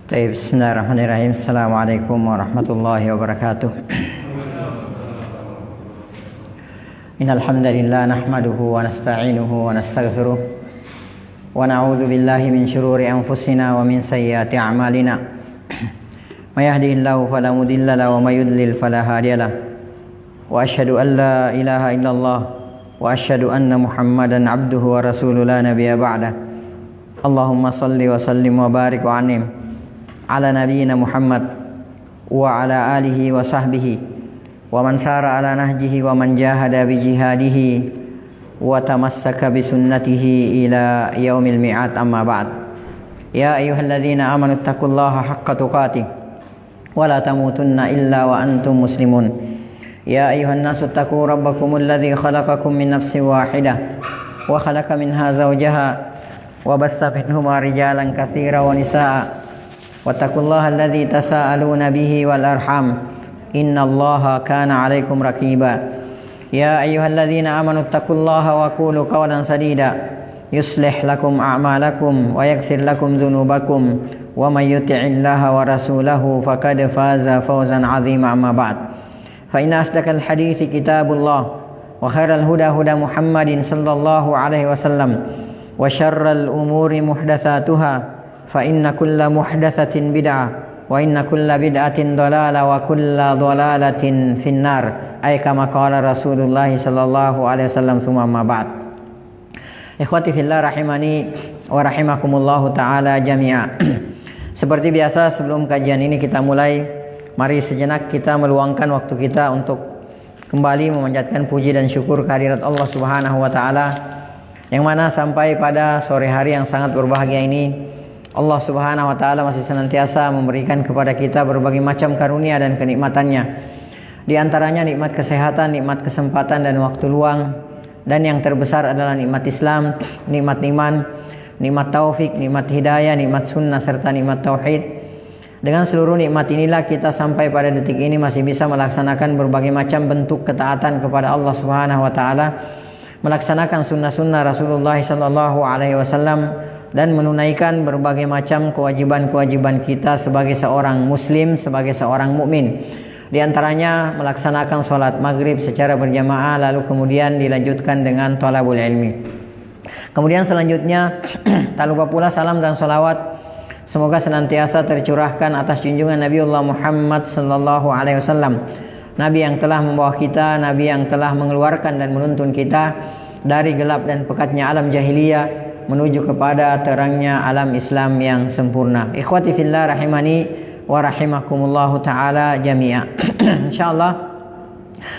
طيب بسم الله الرحمن الرحيم السلام عليكم ورحمة الله وبركاته إن الحمد لله نحمده ونستعينه ونستغفره ونعوذ بالله من شرور أنفسنا ومن سيئات أعمالنا ما يهده الله فلا مضل له وما يضلل فلا هادي له وأشهد أن لا إله إلا الله وأشهد أن محمدا عبده ورسوله لا نبي بعده اللهم صل وسلم وبارك وعنهم على نبينا محمد وعلى آله وصحبه ومن سار على نهجه ومن جاهد بجهاده وتمسك بسنته إلى يوم الميعاد أما بعد يا أيها الذين آمنوا اتقوا الله حق تقاته ولا تموتن إلا وأنتم مسلمون يا أيها الناس اتقوا ربكم الذي خلقكم من نفس واحدة وخلق منها زوجها وبث منهما رجالا كثيرا ونساء واتقوا الله الذي تساءلون به والأرحام إن الله كان عليكم رقيبا يا أيها الذين آمنوا اتقوا الله وقولوا قولا سديدا يصلح لكم أعمالكم ويغفر لكم ذنوبكم ومن يطع الله ورسوله فقد فاز فوزا عظيما أما بعد فإن أصدق الحديث كتاب الله وخير الهدى هدى محمد صلى الله عليه وسلم وشر الأمور محدثاتها فإن كل محدثة بدعة وإن كل بدعة ضلالة وكل ضلالة في النار أي كما قال رسول الله صلى الله عليه وسلم ثم أما بعد Ikhwati fillah rahimani wa rahimakumullahu ta'ala jami'a. Seperti biasa sebelum kajian ini kita mulai, mari sejenak kita meluangkan waktu kita untuk kembali memanjatkan puji dan syukur kehadirat Allah Subhanahu wa taala, yang mana sampai pada sore hari yang sangat berbahagia ini Allah Subhanahu wa taala masih senantiasa memberikan kepada kita berbagai macam karunia dan kenikmatannya. Di antaranya nikmat kesehatan, nikmat kesempatan dan waktu luang, dan yang terbesar adalah nikmat Islam, nikmat iman, nikmat taufik, nikmat hidayah, nikmat sunnah serta nikmat tauhid. Dengan seluruh nikmat inilah kita sampai pada detik ini masih bisa melaksanakan berbagai macam bentuk ketaatan kepada Allah Subhanahu wa taala, melaksanakan sunnah-sunnah Rasulullah sallallahu alaihi wasallam, dan menunaikan berbagai macam kewajiban-kewajiban kita sebagai seorang muslim, sebagai seorang mukmin. Di antaranya melaksanakan sholat maghrib secara berjamaah, lalu kemudian dilanjutkan dengan thalabul ilmi. Kemudian selanjutnya tak lupa pula salam dan salawat semoga senantiasa tercurahkan atas junjungan Nabiullah Muhammad sallallahu alaihi wasallam, Nabi yang telah membawa kita, Nabi yang telah mengeluarkan dan menuntun kita dari gelap dan pekatnya alam jahiliyah menuju kepada terangnya alam Islam yang sempurna. Ikhwati fillah rahimani wa rahimakumullahu ta'ala jami'a. Insyaallah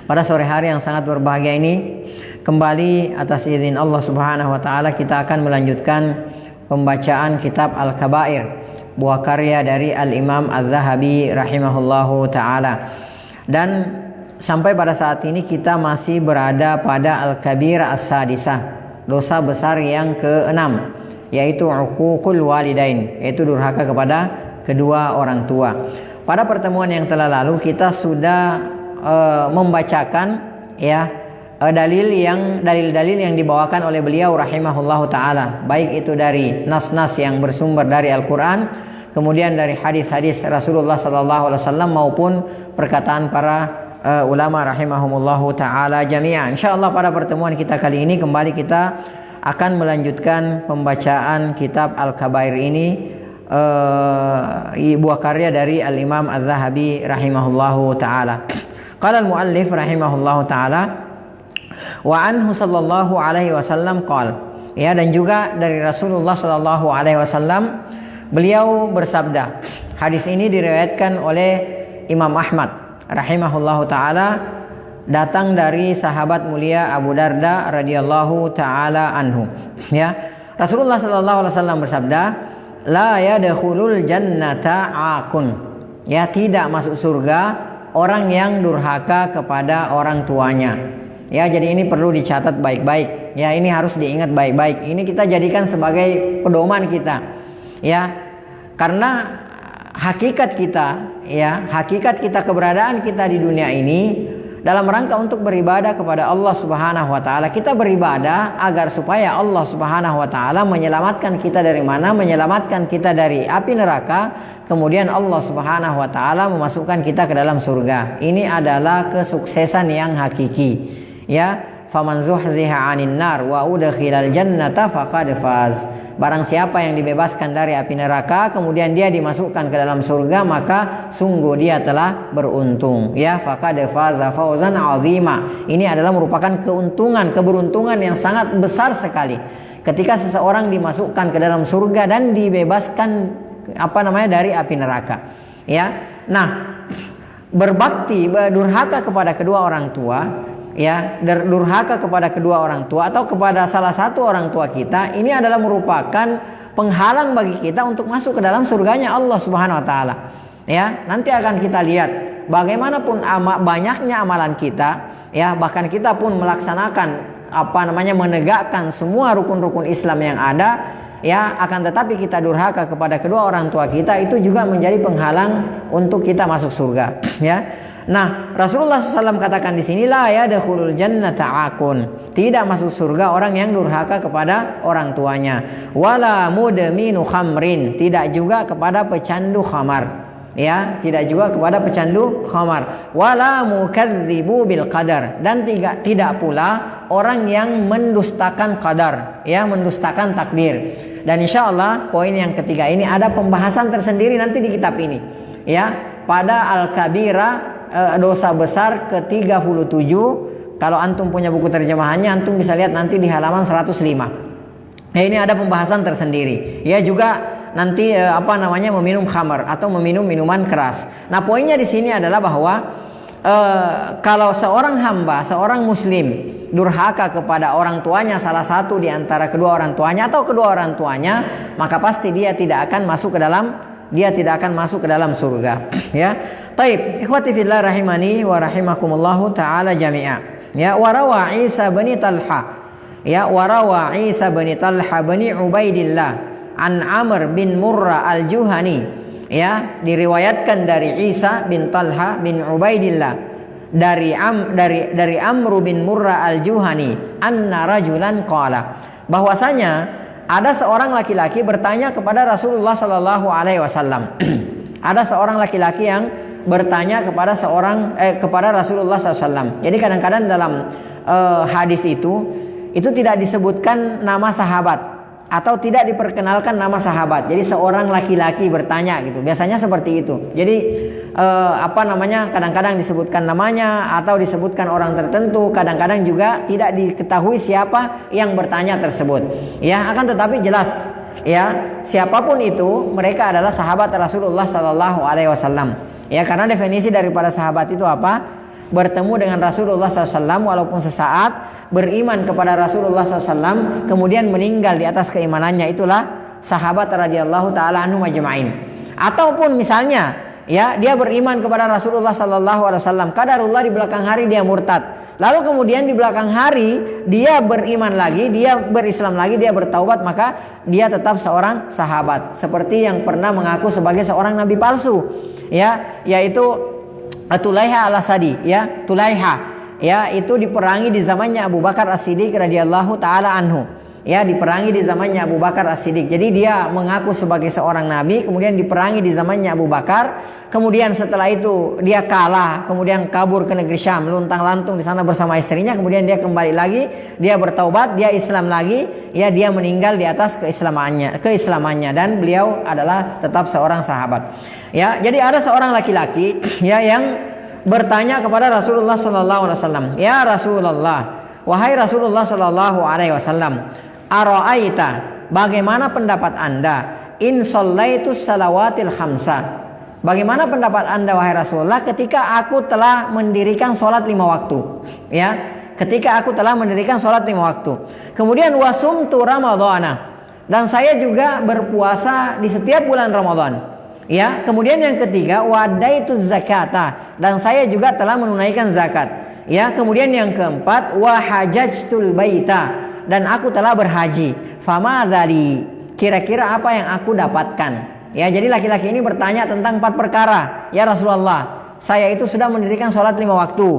pada sore hari yang sangat berbahagia ini, kembali atas izin Allah Subhanahu wa taala kita akan melanjutkan pembacaan kitab Al-Kabair, buah karya dari Al-Imam Az-Zahabi rahimahullahu taala. Dan sampai pada saat ini kita masih berada pada Al-Kabir As-Sadisah, dosa besar yang ke-6, yaitu uququl walidain, yaitu durhaka kepada kedua orang tua. Pada pertemuan yang telah lalu kita sudah membacakan dalil-dalil yang dibawakan oleh beliau rahimahullahu taala, baik itu dari nas-nas yang bersumber dari Al-Qur'an, kemudian dari hadis-hadis Rasulullah sallallahu alaihi wasallam, maupun perkataan para ulama rahimahumullahu taala jami'an. Insyaallah pada pertemuan kita kali ini kembali kita akan melanjutkan pembacaan kitab Al-Kabair ini, buah karya dari Al-Imam Az-Zahabi rahimahullahu taala. Qala al-muallif rahimahullahu taala wa anhu sallallahu alaihi wasallam qala, dan juga dari Rasulullah sallallahu alaihi wasallam beliau bersabda. Hadis ini diriwayatkan oleh Imam Ahmad rahimahullahu taala, datang dari sahabat mulia Abu Darda radhiyallahu taala anhu. Rasulullah sallallahu alaihi wasallam bersabda, la yadkhulul jannata aqun, tidak masuk surga orang yang durhaka kepada orang tuanya. Jadi ini perlu dicatat baik-baik. Ini harus diingat baik-baik. Ini kita jadikan sebagai pedoman kita. Karena hakikat kita keberadaan kita di dunia ini dalam rangka untuk beribadah kepada Allah Subhanahu wa taala. Kita beribadah agar supaya Allah Subhanahu wa taala menyelamatkan kita dari mana? Menyelamatkan kita dari api neraka. Kemudian Allah Subhanahu wa taala memasukkan kita ke dalam surga. Ini adalah kesuksesan yang hakiki. Ya, faman zuhziha 'anil nar wa udkhilal jannata faqad faz. Barang siapa yang dibebaskan dari api neraka kemudian dia dimasukkan ke dalam surga, maka sungguh dia telah beruntung. Ya, faqad faza fawzan 'azima. Ini adalah merupakan keuntungan, keberuntungan yang sangat besar sekali ketika seseorang dimasukkan ke dalam surga dan dibebaskan dari api neraka. Ya. Nah, berbakti, berdurhaka kepada kedua orang tua, ya, durhaka kepada kedua orang tua atau kepada salah satu orang tua kita, ini adalah merupakan penghalang bagi kita untuk masuk ke dalam surganya Allah Subhanahu wa taala. Ya, nanti akan kita lihat bagaimanapun banyaknya amalan kita, ya, bahkan kita pun melaksanakan menegakkan semua rukun-rukun Islam yang ada, ya, akan tetapi kita durhaka kepada kedua orang tua kita, itu juga menjadi penghalang untuk kita masuk surga. Ya. Nah, Rasulullah SAW katakan di sini, la yadkhulul jannata aqun. Tidak masuk surga orang yang durhaka kepada orang tuanya. Wala mudminu khamrin. Tidak juga kepada pecandu khamar. Ya, tidak juga kepada pecandu khamar. Wala mukadzibu bil qadar. Dan tidak pula orang yang mendustakan qadar, ya, mendustakan takdir. Dan insyaallah poin yang ketiga ini ada pembahasan tersendiri nanti di kitab ini. Ya, pada Al-Kabira, dosa besar ke-37. Kalau antum punya buku terjemahannya, antum bisa lihat nanti di halaman 105. Nah, ini ada pembahasan tersendiri. Ya, juga nanti meminum khamar atau meminum minuman keras. Nah, poinnya di sini adalah bahwa kalau seorang hamba, seorang muslim durhaka kepada orang tuanya, salah satu di antara kedua orang tuanya atau kedua orang tuanya, maka pasti dia tidak akan masuk ke dalam surga. Ya. Taib, ikhwati fillah rahimani wa rahimakumullahu taala jami'a. Ya, warawa Isa bin Talha. Ya, warawa Isa bin Talha bin Ubaidillah an Amr bin Murrah al-Juhani. Ya, diriwayatkan dari Isa bin Talha bin Ubaidillah dari Amr bin Murrah al-Juhani anna rajulan qala, bahwasanya ada seorang laki-laki bertanya kepada Rasulullah sallallahu alaihi wasallam. Ada seorang laki-laki yang bertanya kepada Rasulullah SAW. Jadi kadang-kadang dalam hadis itu tidak disebutkan nama sahabat atau tidak diperkenalkan nama sahabat. Jadi seorang laki-laki bertanya gitu. Biasanya seperti itu. Jadi kadang-kadang disebutkan namanya atau disebutkan orang tertentu. Kadang-kadang juga tidak diketahui siapa yang bertanya tersebut. Ya, akan tetapi jelas, ya, siapapun itu mereka adalah sahabat Rasulullah Sallallahu Alaihi Wasallam. Ya, karena definisi daripada sahabat itu apa? Bertemu dengan Rasulullah SAW walaupun sesaat, beriman kepada Rasulullah SAW, kemudian meninggal di atas keimanannya, itulah sahabat radhiyallahu taala anhum ajma'in. Ataupun misalnya, ya, dia beriman kepada Rasulullah SAW, qadarullah di belakang hari dia murtad. Lalu kemudian di belakang hari dia beriman lagi, dia berislam lagi, dia bertaubat, maka dia tetap seorang sahabat. Seperti yang pernah mengaku sebagai seorang nabi palsu, ya, yaitu Tulaiha al-Asadi, ya, Tulaiha, ya, itu diperangi di zamannya Abu Bakar As-Siddiq radhiyallahu taala anhu. Ya, diperangi di zamannya Abu Bakar As-Siddiq. Jadi dia mengaku sebagai seorang nabi, kemudian diperangi di zamannya Abu Bakar. Kemudian setelah itu dia kalah, kemudian kabur ke negeri Syam, luntang-lantung di sana bersama istrinya. Kemudian dia kembali lagi, dia bertaubat, dia Islam lagi, ya, dia meninggal di atas keislamannya dan beliau adalah tetap seorang sahabat. Ya, jadi ada seorang laki-laki, ya, yang bertanya kepada Rasulullah sallallahu alaihi wasallam, "Ya Rasulullah, wahai Rasulullah sallallahu alaihi wasallam, ara'aita, bagaimana pendapat Anda in shallaitu salawatil khamsa?" Bagaimana pendapat Anda wahai Rasulullah ketika aku telah mendirikan sholat 5 waktu? Ya, ketika aku telah mendirikan sholat 5 waktu. Kemudian wasumtu ramadhana, dan saya juga berpuasa di setiap bulan Ramadan. Ya, kemudian yang ketiga wadaitu zakata, dan saya juga telah menunaikan zakat. Ya, kemudian yang keempat wahajajtul baita, dan aku telah berhaji. Fama dzali, kira-kira apa yang aku dapatkan? Ya, jadi laki-laki ini bertanya tentang 4 perkara. Ya Rasulullah, saya itu sudah mendirikan sholat 5 waktu.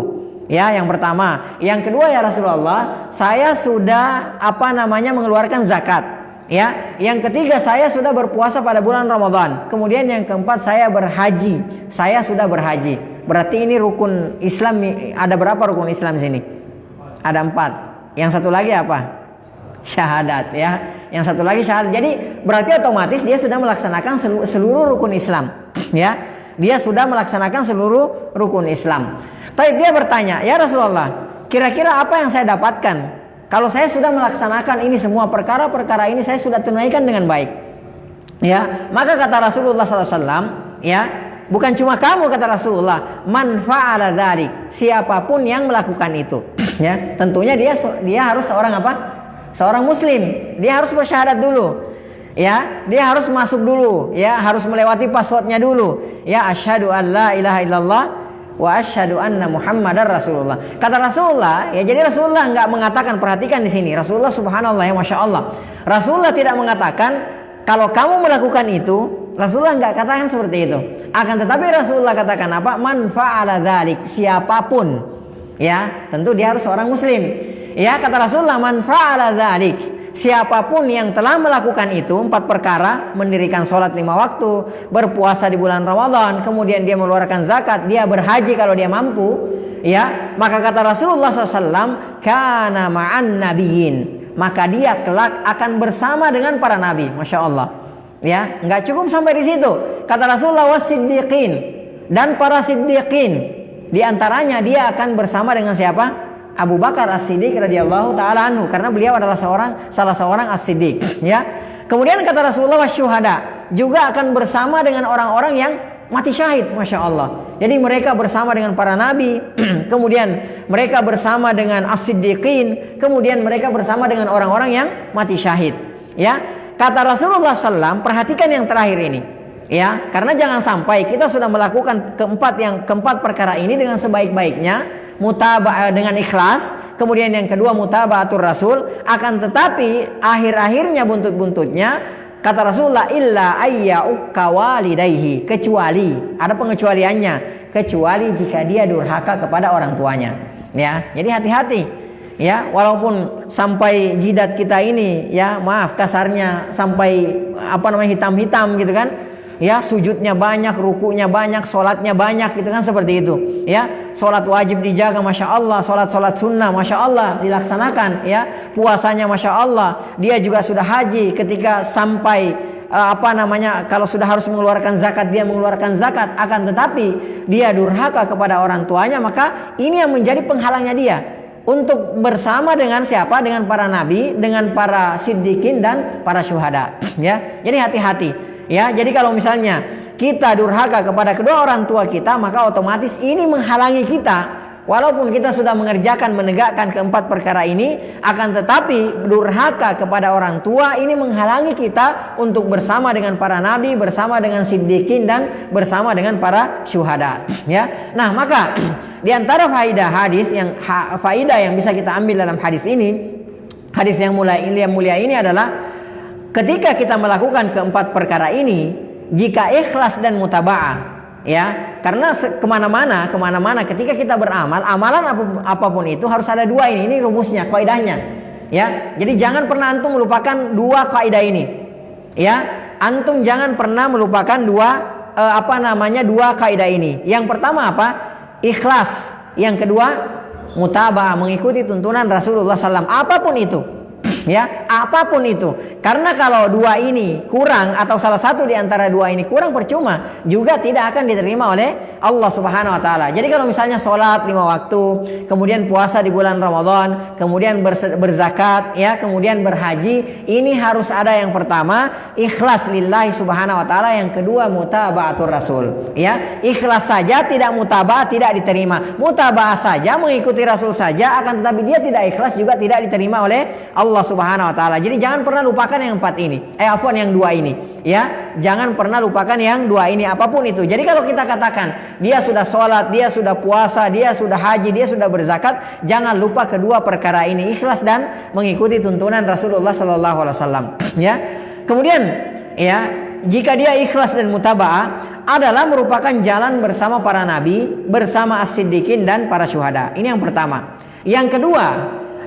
Ya, yang pertama. Yang kedua, ya Rasulullah, saya sudah mengeluarkan zakat. Ya, yang ketiga, saya sudah berpuasa pada bulan Ramadan. Kemudian yang keempat, saya berhaji. Saya sudah berhaji. Berarti ini rukun Islam. Ada berapa rukun Islam di sini? Ada 4. Yang satu lagi apa? Syahadat, ya. Yang satu lagi syahadat. Jadi berarti otomatis dia sudah melaksanakan seluruh rukun Islam, ya. Dia sudah melaksanakan seluruh rukun Islam. Tapi dia bertanya, ya Rasulullah, kira-kira apa yang saya dapatkan kalau saya sudah melaksanakan ini semua perkara-perkara ini, saya sudah tunaikan dengan baik? Ya, maka kata Rasulullah SAW, ya, bukan cuma kamu, kata Rasulullah, man fa'ala dzalik, siapapun yang melakukan itu, ya. Tentunya dia harus seorang apa? Seorang muslim. Dia harus bersyahadat dulu. Ya, dia harus masuk dulu, ya, harus melewati passwordnya dulu. Ya, asyhadu an la ilaha illallah wa asyhadu anna Muhammadar Rasulullah. Kata Rasulullah, ya, jadi Rasulullah enggak mengatakan, perhatikan di sini. Rasulullah subhanallah, ya, Masya Allah. Rasulullah tidak mengatakan kalau kamu melakukan itu. Rasulullah enggak katakan seperti itu. Akan tetapi Rasulullah katakan apa? Man fa'ala dzalik, siapapun. Ya, tentu dia harus seorang muslim. Ya, kata Rasulullah, man fa'ala dzalik, siapapun yang telah melakukan itu 4 perkara, mendirikan sholat 5 waktu, berpuasa di bulan Ramadan, kemudian dia mengeluarkan zakat, dia berhaji kalau dia mampu, ya, maka kata Rasulullah SAW, kana ma'an nabiyyin, maka dia kelak akan bersama dengan para nabi. Masya Allah, ya, nggak cukup sampai di situ. Kata Rasulullah, wasiddiqin, dan para siddiqin, di antaranya dia akan bersama dengan siapa? Abu Bakar As-Siddiq radhiyallahu taala anhu, karena beliau adalah salah seorang As-Siddiq, ya. Kemudian kata Rasulullah, wasyuhada, juga akan bersama dengan orang-orang yang mati syahid. Masya Allah. Jadi mereka bersama dengan para nabi, kemudian mereka bersama dengan As-Siddiqin, kemudian mereka bersama dengan orang-orang yang mati syahid, ya. Kata Rasulullah SAW, perhatikan yang terakhir ini, ya, karena jangan sampai kita sudah melakukan keempat perkara ini dengan sebaik-baiknya, mutaba'ah dengan ikhlas, kemudian yang kedua mutaba'atur Rasul, akan tetapi akhir-akhirnya buntut-buntutnya, kata Rasulullah, illa ayya'ukka walidayhi, kecuali, ada pengecualiannya, kecuali jika dia durhaka kepada orang tuanya, ya. Jadi hati-hati, ya, walaupun sampai jidat kita ini, ya, maaf kasarnya, sampai hitam-hitam gitu kan, ya, sujudnya banyak, rukunya banyak, sholatnya banyak, gitu kan, seperti itu, ya. Sholat wajib dijaga, Masya Allah. Sholat sunnah, Masya Allah, dilaksanakan, ya. Puasanya, Masya Allah. Dia juga sudah haji, ketika sampai kalau sudah harus mengeluarkan zakat, dia mengeluarkan zakat. Akan tetapi dia durhaka kepada orang tuanya, maka ini yang menjadi penghalangnya dia untuk bersama dengan siapa? Dengan para nabi, dengan para siddiqin dan para syuhada, ya. Jadi hati-hati, ya. Jadi kalau misalnya kita durhaka kepada kedua orang tua kita, maka otomatis ini menghalangi kita, walaupun kita sudah menegakkan keempat perkara ini, akan tetapi durhaka kepada orang tua ini menghalangi kita untuk bersama dengan para nabi, bersama dengan siddiqin dan bersama dengan para syuhada, ya. Nah, maka di antara faidah yang bisa kita ambil dalam hadis ini, hadis yang mulia ini adalah, ketika kita melakukan keempat perkara ini, jika ikhlas dan mutaba'ah, ya, karena kemana-mana ketika kita beramal, amalan apapun itu harus ada 2 ini rumusnya, kaidahnya, ya. Jadi jangan pernah antum melupakan 2 kaidah ini, ya. Antum jangan pernah melupakan 2 kaidah ini. Yang pertama apa? Ikhlas. Yang kedua mutaba'ah, mengikuti tuntunan Rasulullah SAW, apapun itu, ya, apapun itu. Karena kalau 2 ini kurang, atau salah satu di antara 2 ini kurang, percuma, juga tidak akan diterima oleh Allah Subhanahu wa taala. Jadi kalau misalnya sholat 5 waktu, kemudian puasa di bulan Ramadan, kemudian berzakat, ya, kemudian berhaji, ini harus ada yang pertama ikhlas lillahi subhanahu wa taala, yang kedua mutaba'atur Rasul, ya. Ikhlas saja tidak mutaba'ah tidak diterima. Mutaba'ah saja, mengikuti Rasul saja, akan tetapi dia tidak ikhlas, juga tidak diterima oleh Allah Subhanahu wa taala. Jadi jangan pernah lupakan yang 4 ini. Yang 2 ini, ya. Jangan pernah lupakan yang 2 ini, apapun itu. Jadi kalau kita katakan dia sudah sholat, dia sudah puasa, dia sudah haji, dia sudah berzakat, jangan lupa kedua perkara ini, ikhlas dan mengikuti tuntunan Rasulullah sallallahu alaihi wasallam, ya. Kemudian, ya, jika dia ikhlas dan mutaba'ah, adalah merupakan jalan bersama para nabi, bersama as-siddiqin dan para syuhada. Ini yang pertama. Yang kedua,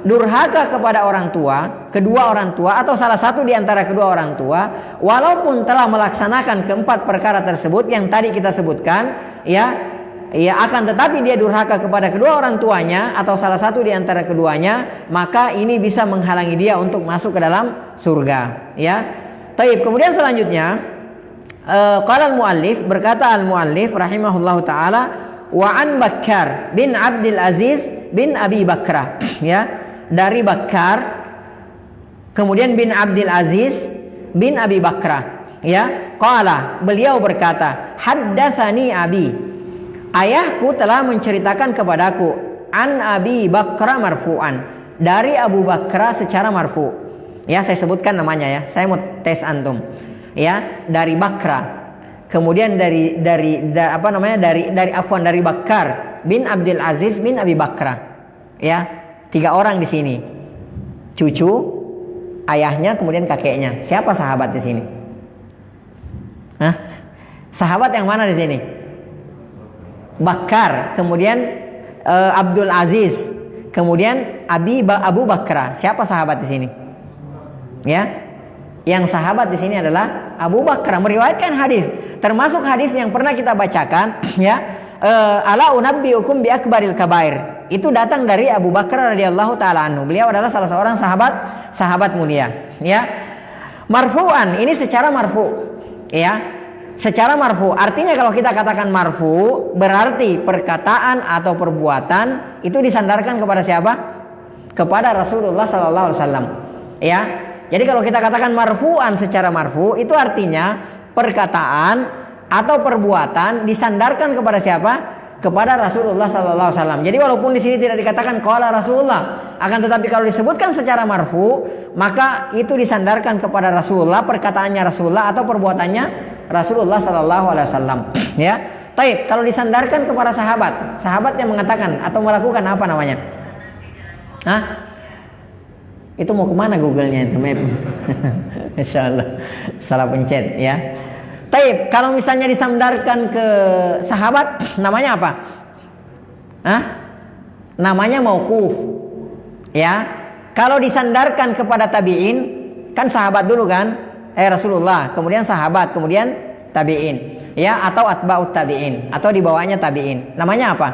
durhaka kepada orang tua, kedua orang tua atau salah satu di antara kedua orang tua, walaupun telah melaksanakan keempat perkara tersebut yang tadi kita sebutkan, ya akan tetapi dia durhaka kepada kedua orang tuanya atau salah satu di antara keduanya, maka ini bisa menghalangi dia untuk masuk ke dalam surga. Ya, taib. Kemudian selanjutnya, qala al-muallif, berkata al-muallif rahimahullahu taala, wa an Bakkar bin Abdul Aziz bin Abi Bakrah, ya, dari Bakkar kemudian bin Abdul Aziz bin Abi Bakrah, ya, qala, beliau berkata, haddatsani abi, ayahku telah menceritakan kepadaku, an Abi Bakrah marfu'an, dari Abu Bakrah secara marfu. Ya, saya sebutkan namanya ya. Saya mau tes antum. Ya, dari Bakrah. Kemudian dari Bakkar bin Abdul Aziz bin Abi Bakrah. Ya, 3 orang di sini. Cucu, ayahnya, kemudian kakeknya. Siapa sahabat di sini? Hah? Sahabat yang mana di sini? Bakkar, kemudian Abdul Aziz, kemudian Abu Bakrah. Siapa sahabat di sini? Ya, yang sahabat di sini adalah Abu Bakrah meriwayatkan hadis, termasuk hadis yang pernah kita bacakan. Ya, ala unabbiukum bi akbaril kabair. Itu datang dari Abu Bakrah radhiyallahu taala anhu. Beliau adalah salah seorang sahabat mulia. Ya, marfu'an, ini secara marfu. Ya. Secara marfu, artinya kalau kita katakan marfu, berarti perkataan atau perbuatan itu disandarkan kepada siapa? Kepada Rasulullah sallallahu alaihi wasallam. Ya. Jadi kalau kita katakan marfu'an secara marfu, itu artinya perkataan atau perbuatan disandarkan kepada siapa? Kepada Rasulullah sallallahu alaihi wasallam. Jadi walaupun di sini tidak dikatakan qala Rasulullah, akan tetapi kalau disebutkan secara marfu, maka itu disandarkan kepada Rasulullah, perkataannya Rasulullah atau perbuatannya Rasulullah sallallahu alaihi wasallam. Ya. Taib, kalau disandarkan kepada sahabat yang mengatakan atau melakukan apa namanya? Hah? Itu mau kemana Google-nya itu, map? Insyaallah salah pencet ya. Taib, kalau misalnya disandarkan ke sahabat, namanya apa? Hah? Namanya mauquf. Ya. Kalau disandarkan kepada tabi'in, kan sahabat dulu kan? Rasulullah, kemudian sahabat, kemudian tabi'in, ya, atau atba'ut tabi'in, atau di bawahnya tabi'in. Namanya apa?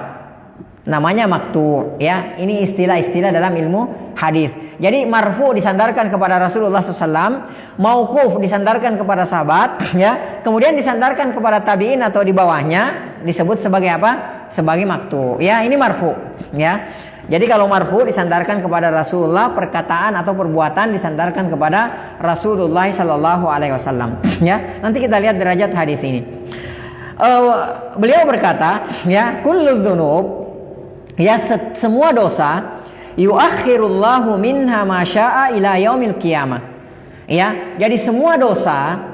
Namanya maktu, ya. Ini istilah-istilah dalam ilmu hadis. Jadi marfu disandarkan kepada Rasulullah SAW, mauquf disandarkan kepada sahabat, ya. Kemudian disandarkan kepada tabi'in atau di bawahnya disebut sebagai apa? Sebagai maktu. Ya, ini marfu, ya. Jadi kalau marfu disandarkan kepada Rasulullah, perkataan atau perbuatan disandarkan kepada Rasulullah sallallahu alaihi wasallam. Ya, nanti kita lihat derajat hadis ini. Beliau berkata, ya, kullu dzunub, ya, semua dosa, yuakhirullahu minha ma syaa ila yaumil qiyamah. Ya, jadi semua dosa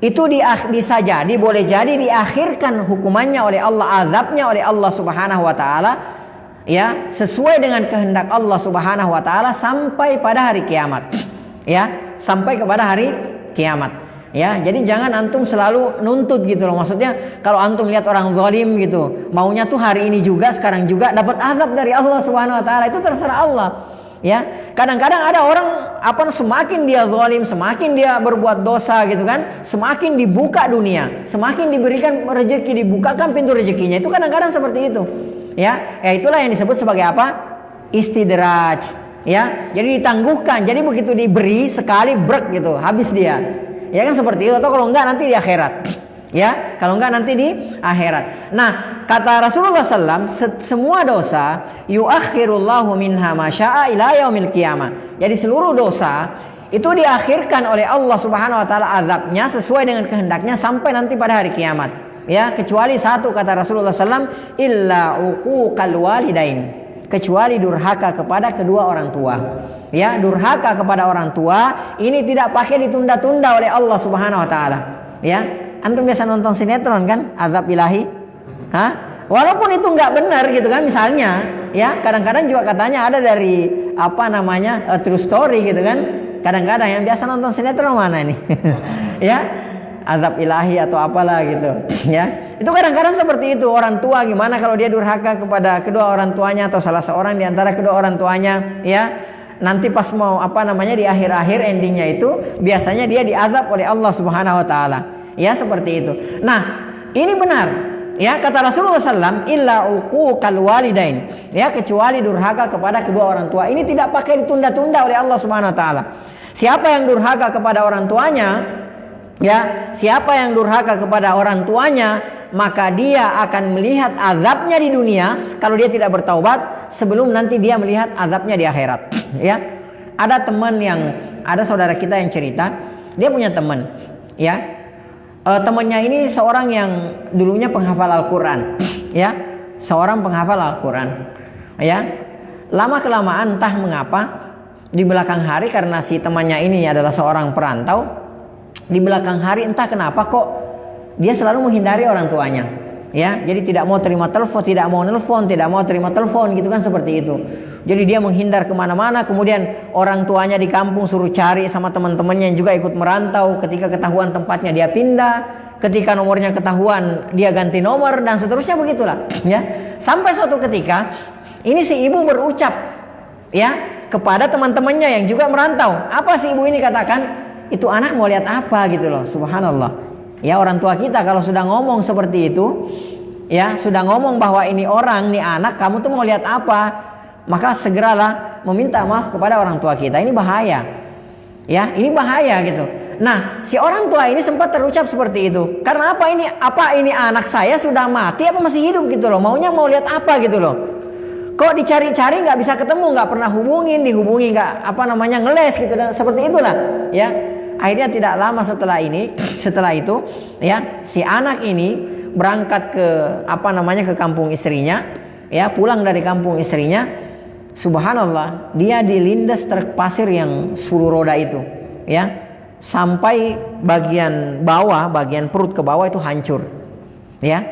itu bisa jadi, boleh jadi diakhirkan hukumannya oleh Allah, azabnya oleh Allah Subhanahu wa taala, ya, sesuai dengan kehendak Allah Subhanahu wa taala sampai pada hari kiamat. Ya, sampai kepada hari kiamat. Ya, jadi jangan antum selalu nuntut gitu loh. Maksudnya kalau antum lihat orang zalim gitu, maunya tuh hari ini juga, sekarang juga dapat azab dari Allah Subhanahu wa taala, itu terserah Allah. Ya, kadang-kadang ada orang semakin dia zalim, semakin dia berbuat dosa gitu kan, semakin dibuka dunia, semakin diberikan rezeki, dibukakan pintu rezekinya. Itu kadang-kadang seperti itu. Ya, itulah yang disebut sebagai apa? Istidraj. Ya, jadi ditangguhkan. Jadi begitu diberi sekali brek gitu, habis dia. Ya kan seperti itu. Atau kalau enggak nanti di akhirat. Ya, kalau enggak nanti di akhirat. Nah, kata Rasulullah SAW, semua dosa yuakhirullahu minha ma syaa ila yaumil qiyamah. Jadi seluruh dosa itu diakhirkan oleh Allah Subhanahu wa taala azabnya sesuai dengan kehendaknya sampai nanti pada hari kiamat. Ya, kecuali satu, kata Rasulullah SAW, illa uquqal walidain, kecuali durhaka kepada kedua orang tua. Ya, durhaka kepada orang tua ini tidak pakai ditunda-tunda oleh Allah Subhanahu wa taala. Ya, antum biasa nonton sinetron kan, azab ilahi? Hah? Walaupun itu nggak benar gitu kan, misalnya, ya, kadang-kadang juga katanya ada dari true story gitu kan. Kadang-kadang yang biasa nonton sinetron mana ini? Ya. azab ilahi atau apalah gitu ya. Itu kadang-kadang seperti itu orang tua, gimana kalau dia durhaka kepada kedua orang tuanya atau salah seorang di antara kedua orang tuanya ya, nanti pas mau di akhir-akhir endingnya itu biasanya dia diazab oleh Allah Subhanahu wa taala ya, seperti itu. Nah, ini benar ya, kata Rasulullah SAW, illa uquqal walidain ya, kecuali durhaka kepada kedua orang tua. Ini tidak pakai ditunda-tunda oleh Allah Subhanahu wa taala. Siapa yang durhaka kepada orang tuanya ya, siapa yang durhaka kepada orang tuanya, maka dia akan melihat azabnya di dunia kalau dia tidak bertaubat, sebelum nanti dia melihat azabnya di akhirat ya. Ada saudara kita yang cerita, dia punya teman ya, temannya ini seorang yang dulunya penghafal Al-Quran ya, seorang penghafal Al-Quran ya. Lama kelamaan entah mengapa di belakang hari, karena si temannya ini adalah seorang perantau, di belakang hari entah kenapa kok dia selalu menghindari orang tuanya ya. Jadi tidak mau terima telepon, tidak mau nelfon, tidak mau terima telepon gitu kan, seperti itu. Jadi dia menghindar kemana-mana. Kemudian orang tuanya di kampung suruh cari sama teman-temannya yang juga ikut merantau. Ketika ketahuan tempatnya dia pindah, ketika nomornya ketahuan dia ganti nomor, dan seterusnya begitulah ya. Sampai suatu ketika ini si ibu berucap ya kepada teman-temannya yang juga merantau. Apa si ibu ini katakan? Itu anak mau lihat apa gitu loh. Subhanallah ya, orang tua kita kalau sudah ngomong seperti itu ya, sudah ngomong bahwa ini orang, ini anak, kamu tuh mau lihat apa, maka segeralah meminta maaf kepada orang tua kita. Ini bahaya ya, ini bahaya gitu. Nah, si orang tua ini sempat terucap seperti itu. Karena apa ini anak saya sudah mati apa masih hidup gitu loh, maunya mau lihat apa gitu loh. Kok dicari-cari nggak bisa ketemu, nggak pernah dihubungi nggak ngeles gitu, dan seperti itulah ya. Akhirnya tidak lama setelah itu ya, si anak ini berangkat ke kampung istrinya ya, pulang dari kampung istrinya. Subhanallah, dia dilindas truk pasir yang 10 roda itu ya, sampai bagian bawah, bagian perut ke bawah itu hancur ya,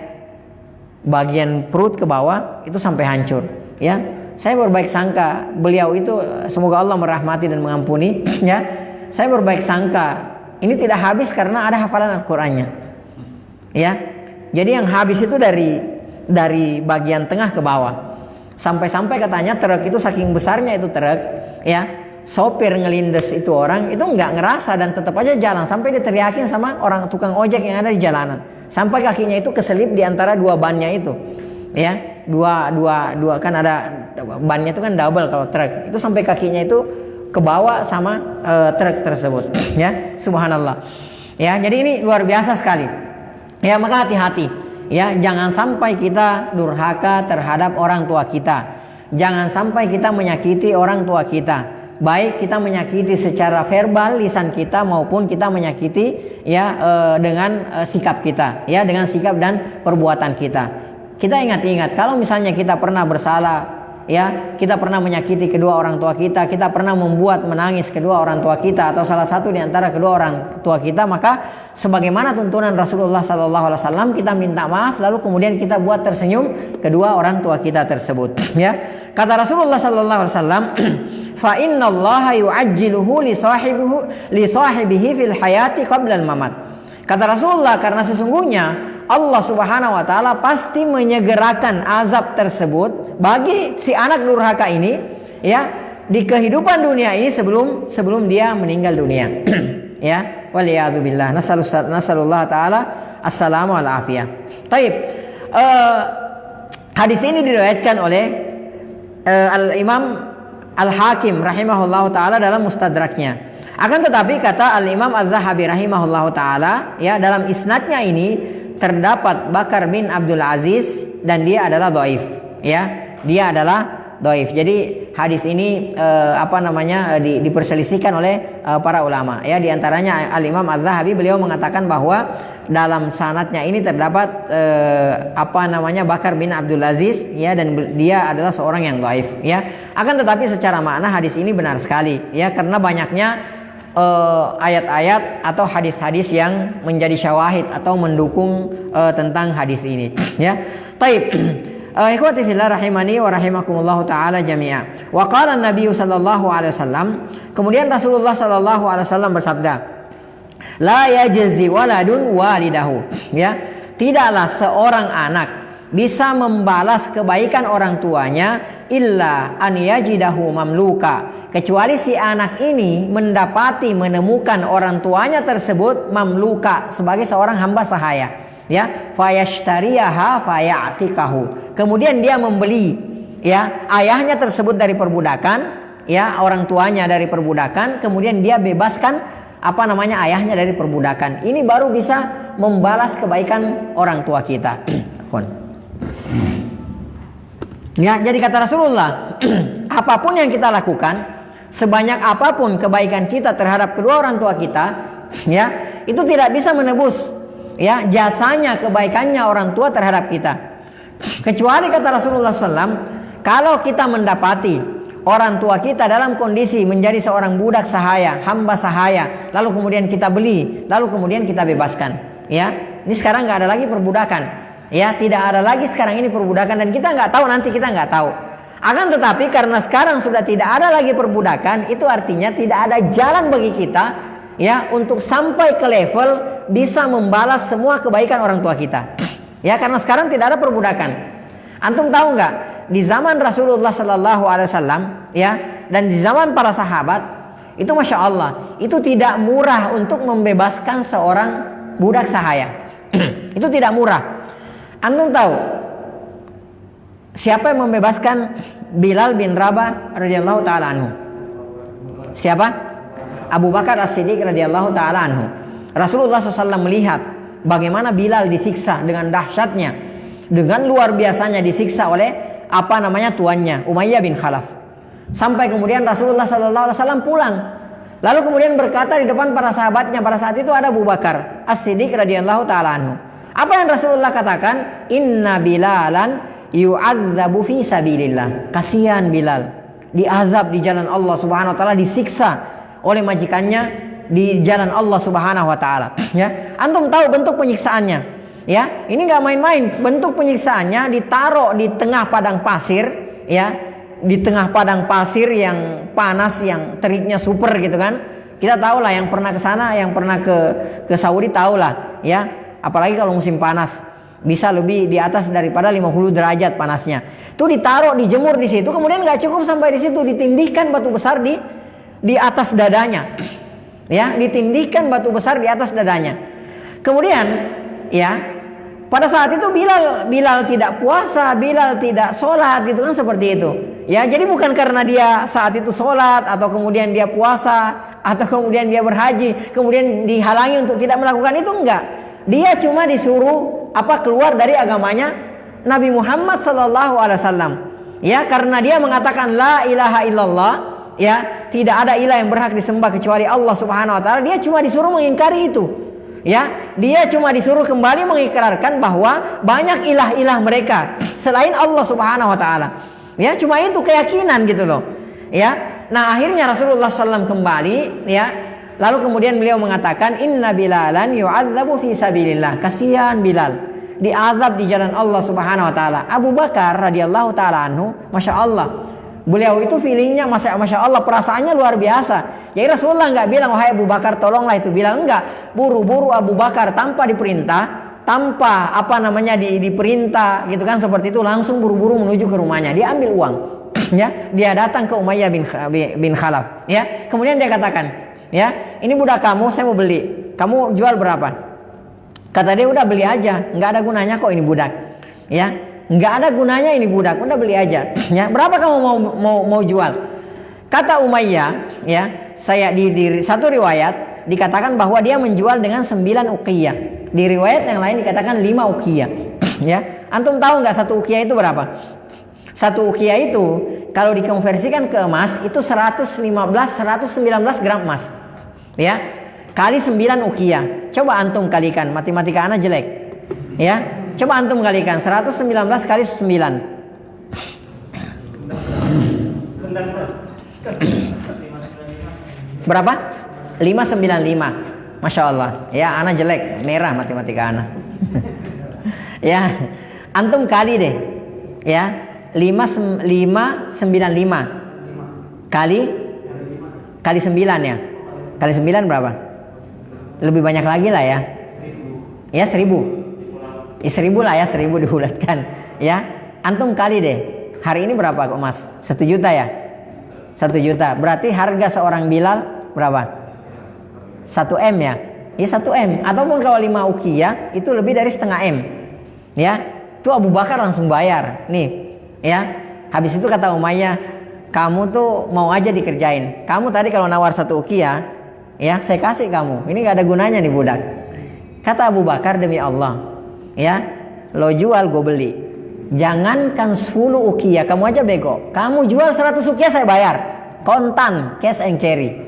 bagian perut ke bawah itu sampai hancur ya. Saya berbaik sangka beliau itu, semoga Allah merahmati dan mengampuni ya. Saya berbaik sangka ini tidak habis karena ada hafalan Al-Qur'annya ya. Jadi yang habis itu dari bagian tengah ke bawah. Sampai-sampai katanya truk itu saking besarnya itu truk ya, sopir ngelindes itu orang itu nggak ngerasa dan tetap aja jalan, sampai diteriakin sama orang tukang ojek yang ada di jalanan, sampai kakinya itu keselip di antara dua bannya itu ya. Dua kan ada bannya itu kan double kalau truk itu, sampai kakinya itu kebawa sama truk tersebut ya. Subhanallah ya. Jadi ini luar biasa sekali ya. Maka hati-hati ya, jangan sampai kita durhaka terhadap orang tua kita, jangan sampai kita menyakiti orang tua kita, baik kita menyakiti secara verbal lisan kita maupun kita menyakiti ya dengan sikap kita ya, dengan sikap dan perbuatan kita. Kita ingat-ingat kalau misalnya kita pernah bersalah ya, kita pernah menyakiti kedua orang tua kita pernah membuat menangis kedua orang tua kita atau salah satu di antara kedua orang tua kita, maka sebagaimana tuntunan Rasulullah SAW, kita minta maaf lalu kemudian kita buat tersenyum kedua orang tua kita tersebut ya. Kata Rasulullah SAW, fa innallaha yu'ajjiluhu li sahibihi fil hayati qabla al-mamat. Kata Rasulullah, karena sesungguhnya Allah Subhanahu wa taala pasti menyegerakan azab tersebut bagi si anak durhaka ini ya, di kehidupan dunia ini sebelum dia meninggal dunia ya. Waliyadzubillah, nasallallahu taala assalamu wal afiyah. Taib. Hadis ini diriwayatkan oleh Al-Imam Al-Hakim rahimahullahu taala dalam Mustadraknya. Akan tetapi kata Al-Imam Az-Zahabi rahimahullahu taala ya, dalam isnadnya ini terdapat Bakar bin Abdul Aziz dan dia adalah dhaif ya, dia adalah dhaif. Jadi hadis ini diperselisihkan oleh para ulama ya. Di antaranya Al-Imam Az-Zahabi, beliau mengatakan bahwa dalam sanadnya ini terdapat Bakar bin Abdul Aziz ya, dan dia adalah seorang yang dhaif ya. Akan tetapi secara makna hadis ini benar sekali ya, karena banyaknya ayat-ayat atau hadis-hadis yang menjadi syawahid atau mendukung tentang hadis ini ya. Baik. Ikhwati fillah rahimani wa rahimakumullah taala jami'a. Wa qala an-nabiy sallallahu alaihi wasallam, kemudian Rasulullah sallallahu alaihi wasallam bersabda, La yajzi waladun walidahu. Ya, tidaklah seorang anak bisa membalas kebaikan orang tuanya illa an yajidahu mamluka, kecuali si anak ini menemukan orang tuanya tersebut mamluka, sebagai seorang hamba sahaya. Ya, fayashtariyaha fayatikahu. Kemudian dia membeli, ya, ayahnya tersebut dari perbudakan, ya, orang tuanya dari perbudakan, kemudian dia bebaskan ayahnya dari perbudakan. Ini baru bisa membalas kebaikan orang tua kita. Ya, jadi kata Rasulullah, apapun yang kita lakukan, sebanyak apapun kebaikan kita terhadap kedua orang tua kita, ya, itu tidak bisa menebus, ya, jasanya kebaikannya orang tua terhadap kita. Kecuali kata Rasulullah SAW, kalau kita mendapati orang tua kita dalam kondisi menjadi seorang budak sahaya, hamba sahaya, lalu kemudian kita beli, lalu kemudian kita bebaskan. Ya, ini sekarang nggak ada lagi perbudakan. Ya, tidak ada lagi sekarang ini perbudakan, dan kita nggak tahu nanti, kita nggak tahu. Akan tetapi karena sekarang sudah tidak ada lagi perbudakan, itu artinya tidak ada jalan bagi kita, ya, untuk sampai ke level bisa membalas semua kebaikan orang tua kita. Ya, karena sekarang tidak ada perbudakan. Antum tahu nggak? Di zaman Rasulullah Sallallahu Alaihi Wasallam, ya, dan di zaman para sahabat, itu masya Allah, itu tidak murah untuk membebaskan seorang budak sahaya. Itu tidak murah. Antum tahu siapa yang membebaskan Bilal bin Rabah radhiyallahu taala anhu? Siapa? Abu Bakar As-Siddiq radhiyallahu taala anhu. Rasulullah SAW melihat bagaimana Bilal disiksa dengan dahsyatnya, dengan luar biasanya disiksa oleh tuannya, Umayyah bin Khalaf. Sampai kemudian Rasulullah SAW pulang, lalu kemudian berkata di depan para sahabatnya, pada saat itu ada Abu Bakar As-Siddiq radhiyallahu taala anhu. Apa yang Rasulullah katakan? Inna Bilalan yu'adzabu fi sabilillah. Kasihan Bilal, diazab di jalan Allah Subhanahu wa taala, disiksa oleh majikannya di jalan Allah Subhanahu wa taala. Ya, antum tahu bentuk penyiksaannya? Ya, ini nggak main-main. Bentuk penyiksaannya ditaruh di tengah padang pasir, ya, di tengah padang pasir yang panas, yang teriknya super gitu kan. Kita tahu lah, yang pernah ke sana, yang pernah ke Saudi tahu lah, ya. Apalagi kalau musim panas, bisa lebih di atas daripada 50 derajat panasnya. Itu ditaruh, dijemur di situ, kemudian nggak cukup sampai di situ, ditindihkan batu besar di atas dadanya. Ya, ditindihkan batu besar di atas dadanya. Kemudian, ya, pada saat itu Bilal tidak puasa, Bilal tidak sholat, gitu kan, seperti itu. Ya, jadi bukan karena dia saat itu sholat, atau kemudian dia puasa, atau kemudian dia berhaji, kemudian dihalangi untuk tidak melakukan itu, enggak. Dia cuma disuruh keluar dari agamanya Nabi Muhammad SAW. Ya, karena dia mengatakan la ilaha illallah, ya, tidak ada ilah yang berhak disembah kecuali Allah Subhanahu wa taala. Dia cuma disuruh mengingkari itu. Ya, dia cuma disuruh kembali mengikrarkan bahwa banyak ilah-ilah mereka selain Allah Subhanahu wa taala. Ya, cuma itu keyakinan gitu loh. Ya. Nah, akhirnya Rasulullah SAW kembali, ya. Lalu kemudian beliau mengatakan inna Bilalan yu'adzabu fi sabilillah. Kasihan Bilal, diazab di jalan Allah Subhanahu wa taala. Abu Bakar radhiyallahu taala anhu, Masya Allah, beliau itu feelingnya Masya Allah, perasaannya luar biasa. Jadi Rasulullah nggak bilang wahai Abu Bakar tolonglah itu Bilal, enggak. Buru-buru Abu Bakar tanpa diperintah, tanpa diperintah gitu kan, seperti itu, langsung buru-buru menuju ke rumahnya. Dia ambil uang, ya, dia datang ke Umayyah bin Khalaf, ya. Kemudian dia katakan, ya, ini budak kamu, saya mau beli. Kamu jual berapa? Kata dia, udah beli aja, nggak ada gunanya kok ini budak. Ya, nggak ada gunanya ini budak, udah beli aja. Ya, berapa kamu mau jual? Kata Umayyah, ya, saya di satu riwayat dikatakan bahwa dia menjual dengan 9 uqiyah. Di riwayat yang lain dikatakan 5 uqiyah. Ya, antum tahu nggak 1 uqiyah itu berapa? 1 uqiyah itu kalau dikonversikan ke emas itu 119 gram emas. Ya, kali 9 uqiyah. Coba antum kalikan, matematika anak jelek. Ya, coba antum kalikan 119 kali 9. Berapa? 595. Masya Allah. Ya, anak jelek, merah matematika anak. Ya, antum kali deh. Ya, 595 kali 9 ya. Kali 9 berapa? Lebih banyak lagi lah ya. Ya 1.000. Ya 1.000 lah ya, 1.000 dibulatkan. Ya, antum kali deh. Hari ini berapa kok Mas? 1 juta ya? 1 juta. Berarti harga seorang Bilal berapa? 1 M ya? Ya 1 M. Ataupun kalau 5 uqiyah itu lebih dari setengah M. Ya, itu Abu Bakar langsung bayar. Nih, ya. Habis itu kata Umayyah, kamu tuh mau aja dikerjain. Kamu tadi kalau nawar 1 uqiyah, ya saya kasih kamu. Ini gak ada gunanya nih budak. Kata Abu Bakar, demi Allah, ya, lo jual gue beli. Jangankan 10 uqiyah, kamu aja bego. Kamu jual 100 uqiyah saya bayar. Kontan, cash and carry.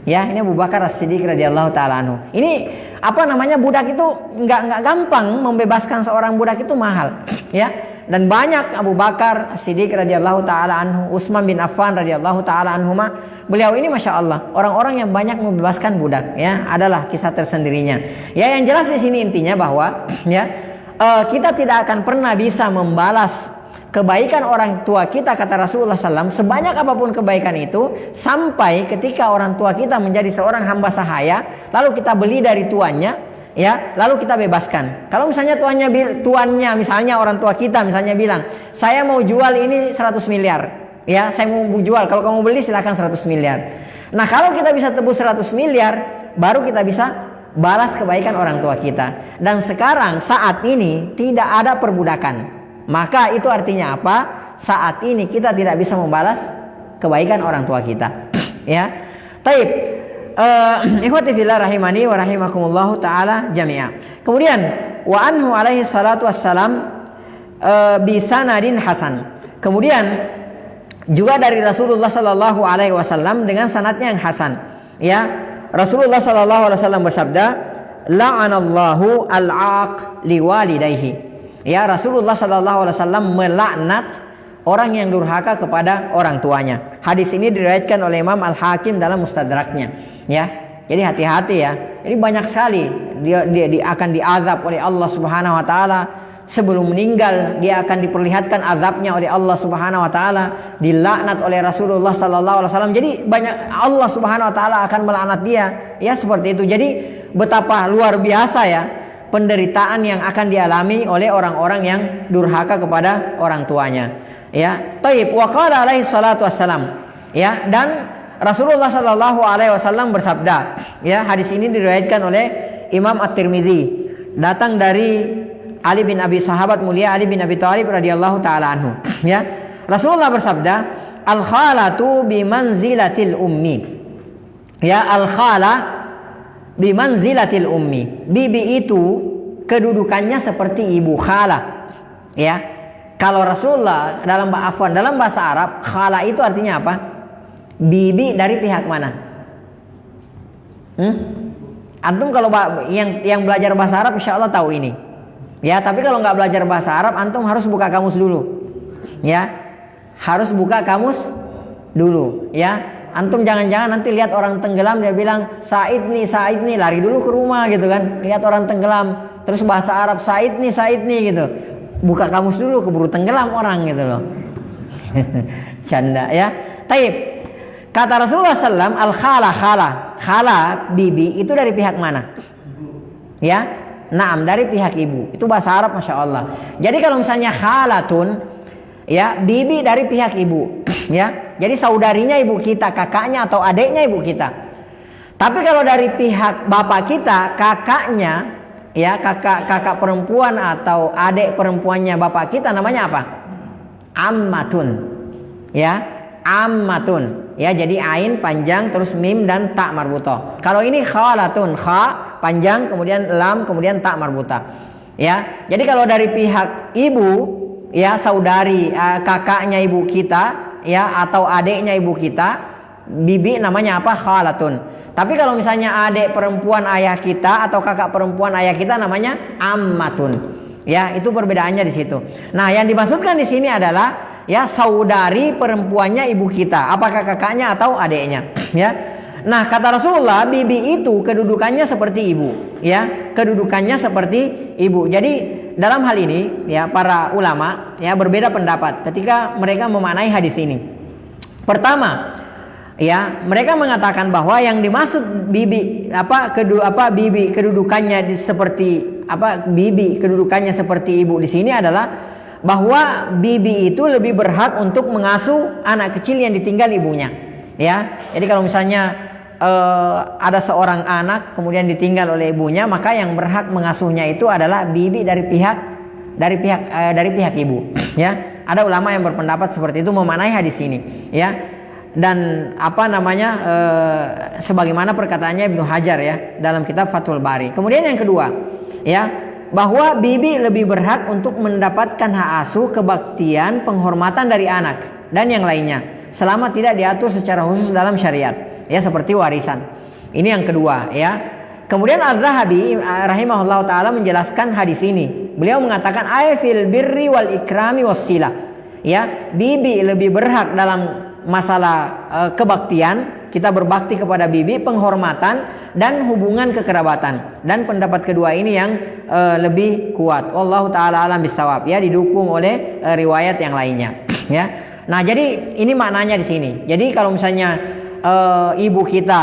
Ya, ini Abu Bakar As-Siddiq radhiyallahu taala anhu. Ini apa namanya, budak itu nggak gampang, membebaskan seorang budak itu mahal. Ya, dan banyak Abu Bakar As-Siddiq radhiyallahu taala anhu, Utsman bin Affan radhiyallahu taala anhuma, beliau ini masya Allah orang-orang yang banyak membebaskan budak. Ya, adalah kisah tersendirinya. Ya, yang jelas di sini intinya bahwa ya kita tidak akan pernah bisa membalas kebaikan orang tua kita, kata Rasulullah SAW, sebanyak apapun kebaikan itu, sampai ketika orang tua kita menjadi seorang hamba sahaya, lalu kita beli dari tuannya, ya, lalu kita bebaskan. Kalau misalnya tuannya misalnya orang tua kita misalnya bilang, saya mau jual ini 100 miliar, ya, saya mau jual, kalau kamu beli silakan 100 miliar. Nah, kalau kita bisa tebus 100 miliar, baru kita bisa balas kebaikan orang tua kita. Dan sekarang saat ini tidak ada perbudakan. Maka itu artinya apa? Saat ini kita tidak bisa membalas kebaikan orang tua kita. Ya. Taib. Ikhwati fillah rahimani wa rahimakumullah taala jami'a. Kemudian wa anhu alaihi salatu wassalam bi sanadin hasan. Kemudian juga dari Rasulullah sallallahu alaihi wasallam dengan sanadnya yang hasan. Ya. Rasulullah sallallahu alaihi wasallam bersabda, la'anallahu al-aq liwalidayhi. Ya, Rasulullah sallallahu alaihi wasallam melaknat orang yang durhaka kepada orang tuanya. Hadis ini diriwayatkan oleh Imam Al-Hakim dalam Mustadraknya. Ya, jadi hati-hati ya. Jadi banyak sekali dia akan diazab oleh Allah Subhanahu Wa Taala sebelum meninggal. Dia akan diperlihatkan azabnya oleh Allah Subhanahu Wa Taala, dilaknat oleh Rasulullah sallallahu alaihi wasallam. Jadi banyak, Allah Subhanahu Wa Taala akan melaknat dia. Ya, seperti itu. Jadi betapa luar biasa ya penderitaan yang akan dialami oleh orang-orang yang durhaka kepada orang tuanya. Ya, taib. Wa qala alaihi salatu wassalam. Ya, dan Rasulullah sallallahu alaihi wasallam bersabda. Ya, hadis ini diriwayatkan oleh Imam At-Tirmidzi. Datang dari Ali bin Abi Sahabat mulia Ali bin Abi Thalib radhiyallahu taala anhu. Ya, Rasulullah bersabda, al-khalatu bimanzilatil ummi. Ya, al-khala bimanzilatil ummi. Bibi itu kedudukannya seperti ibu, khala. Ya. Kalau Rasulullah dalam bahasa Arab, khala itu artinya apa? Bibi dari pihak mana? Antum kalau yang belajar bahasa Arab insya Allah tahu ini. Ya, tapi kalau nggak belajar bahasa Arab, antum harus buka kamus dulu. Ya, harus buka kamus dulu. Ya, antum jangan-jangan nanti lihat orang tenggelam dia bilang Said nih, lari dulu ke rumah gitu kan. Lihat orang tenggelam, terus bahasa Arab Said nih gitu. Buka kamus dulu, keburu tenggelam orang gitu loh. Canda ya. Taib. Kata Rasulullah SAW, khala bibi itu dari pihak mana? Ya. Naam, dari pihak ibu. Itu bahasa Arab Masya Allah. Jadi kalau misalnya khalatun, ya, bibi dari pihak ibu. Ya, jadi saudarinya ibu kita, kakaknya atau adiknya ibu kita. Tapi kalau dari pihak bapak kita, kakaknya, ya, kakak perempuan atau adik perempuannya bapak kita namanya apa? Ammatun. Ya, ammatun. Ya, jadi ain panjang terus mim dan ta marbutoh. Kalau ini khalatun, kha panjang kemudian lam kemudian ta marbutoh. Ya, jadi kalau dari pihak ibu, ya, saudari kakaknya ibu kita, ya, atau adiknya ibu kita, bibi namanya apa? Khalatun. Tapi kalau misalnya adik perempuan ayah kita atau kakak perempuan ayah kita namanya ammatun. Ya, itu perbedaannya di situ. Nah, yang dimaksudkan di sini adalah, ya, saudari perempuannya ibu kita, apakah kakaknya atau adiknya. Ya. Nah, kata Rasulullah, bibi itu kedudukannya seperti ibu, ya, kedudukannya seperti ibu. Jadi dalam hal ini, ya, para ulama, ya, berbeda pendapat ketika mereka memaknai hadis ini. Pertama, Ya, mereka mengatakan bahwa yang dimaksud bibi kedudukannya seperti bibi kedudukannya seperti ibu di sini adalah bahwa bibi itu lebih berhak untuk mengasuh anak kecil yang ditinggal ibunya. Ya, jadi kalau misalnya ada seorang anak kemudian ditinggal oleh ibunya, maka yang berhak mengasuhnya itu adalah bibi dari pihak ibu. Ya, ada ulama yang berpendapat seperti itu memaknai hadis ini. Ya. Dan sebagaimana perkataannya Ibnu Hajar ya dalam kitab Fathul Bari. Kemudian yang kedua, ya, bahwa bibi lebih berhak untuk mendapatkan hak asuh, kebaktian, penghormatan dari anak dan yang lainnya selama tidak diatur secara khusus dalam syariat, ya, seperti warisan. Ini yang kedua, ya. Kemudian Az-Zahabi rahimahullah taala menjelaskan hadis ini. Beliau mengatakan fil birri wal ikrami wassilah. Ya, bibi lebih berhak dalam masalah kebaktian, kita berbakti kepada bibi, penghormatan dan hubungan kekerabatan. Dan pendapat kedua ini yang lebih kuat. Wallahu taala alam bisawab, ya, didukung oleh riwayat yang lainnya, ya. Nah, jadi ini maknanya di sini. Jadi kalau misalnya ibu kita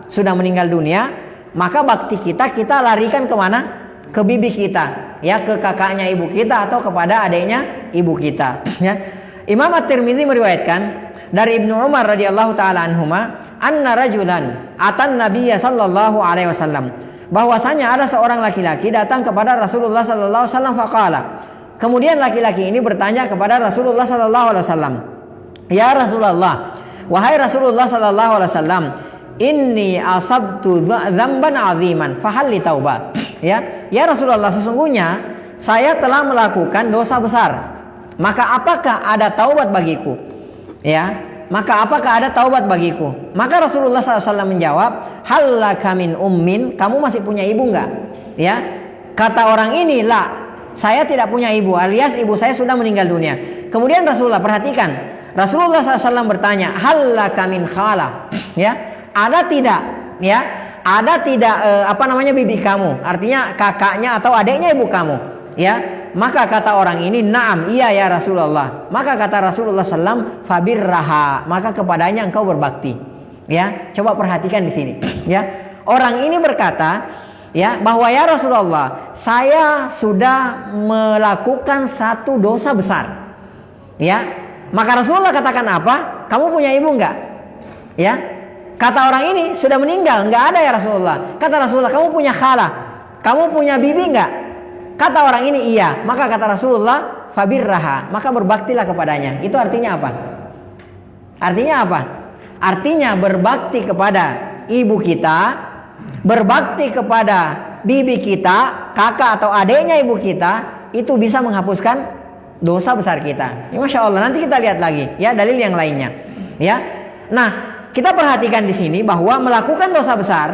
sudah meninggal dunia, maka bakti kita larikan kemana? Ke bibi kita, ya, ke kakaknya ibu kita atau kepada adiknya ibu kita, ya. Imam At-Tirmidzi meriwayatkan dari Ibnu Umar radhiyallahu taala anhuma, anna rajulan atan nabiyya sallallahu alaihi wasallam, bahwasanya ada seorang laki-laki datang kepada Rasulullah sallallahu alaihi wasallam faqala. Kemudian laki-laki ini bertanya kepada Rasulullah sallallahu alaihi wasallam, "Ya Rasulullah, wahai Rasulullah sallallahu alaihi wasallam, inni asabtu dzamban aziman, fahal li taubat." Ya Rasulullah, sesungguhnya saya telah melakukan dosa besar. Maka apakah ada taubat bagiku? Ya, maka apakah ada taubat bagiku? Maka Rasulullah SAW menjawab, hallaka min ummin, kamu masih punya ibu enggak? Ya, kata orang ini, la, saya tidak punya ibu, alias ibu saya sudah meninggal dunia. Kemudian Rasulullah, perhatikan, Rasulullah SAW bertanya, hallaka min khala, ya, ada tidak, ya, ada tidak bibi kamu, artinya kakaknya atau adiknya ibu kamu, ya. Maka kata orang ini, naam, iya ya Rasulullah. Maka kata Rasulullah SAW, fabirraha, maka kepadanya engkau berbakti. Ya, coba perhatikan di sini. Ya, orang ini berkata, ya, bahwa ya Rasulullah, saya sudah melakukan satu dosa besar. Ya, maka Rasulullah katakan apa? Kamu punya ibu enggak? Ya, kata orang ini sudah meninggal, enggak ada ya Rasulullah. Kata Rasulullah, kamu punya khalah, kamu punya bibi enggak? Kata orang ini iya, maka kata Rasulullah, fabirraha, maka berbaktilah kepadanya. Itu artinya apa? Artinya apa? Artinya berbakti kepada ibu kita, berbakti kepada bibi kita, kakak atau adiknya ibu kita, itu bisa menghapuskan dosa besar kita. Ya, Masya Allah, nanti kita lihat lagi, ya, dalil yang lainnya. Ya, nah, kita perhatikan di sini bahwa melakukan dosa besar,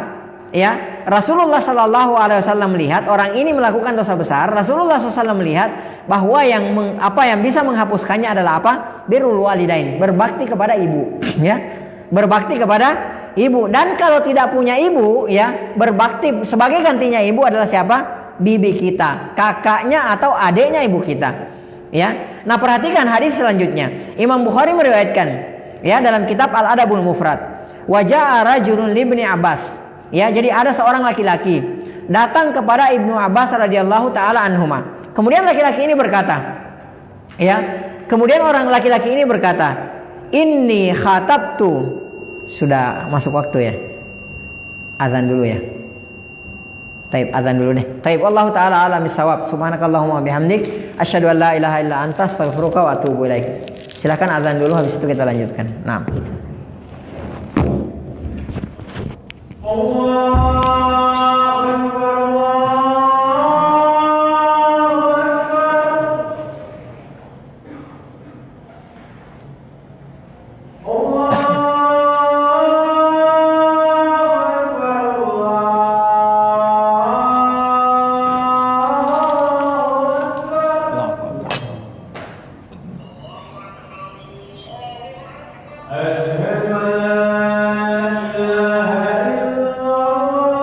ya, Rasulullah Shallallahu Alaihi Wasallam melihat orang ini melakukan dosa besar. Rasulullah SAW melihat bahwa yang bisa menghapuskannya adalah apa? Birrul walidain, berbakti kepada ibu, ya, berbakti kepada ibu. Dan kalau tidak punya ibu, ya, berbakti sebagai gantinya ibu adalah siapa? Bibi kita, kakaknya atau adiknya ibu kita, ya. Nah, perhatikan hadis selanjutnya. Imam Bukhari meriwayatkan, ya, dalam kitab Al-Adabul Mufrad, waja'a rajulun libni Abbas. Ya, jadi ada seorang laki-laki datang kepada Ibnu Abbas radhiyallahu taala anhuma. Kemudian laki-laki ini berkata, ya, kemudian orang laki-laki ini berkata, inni khatabtu. Sudah masuk waktu ya. Azan dulu ya. Taib, azan dulu deh. Taib, wallahu taala alam bisawab. Subhanakallahumma bihamdik, asyhadu an la ilaha illa anta, astaghfiruka wa atubu ilaik. Silakan azan dulu, habis itu kita lanjutkan. Nah. أشهد أن لا إله إلا الله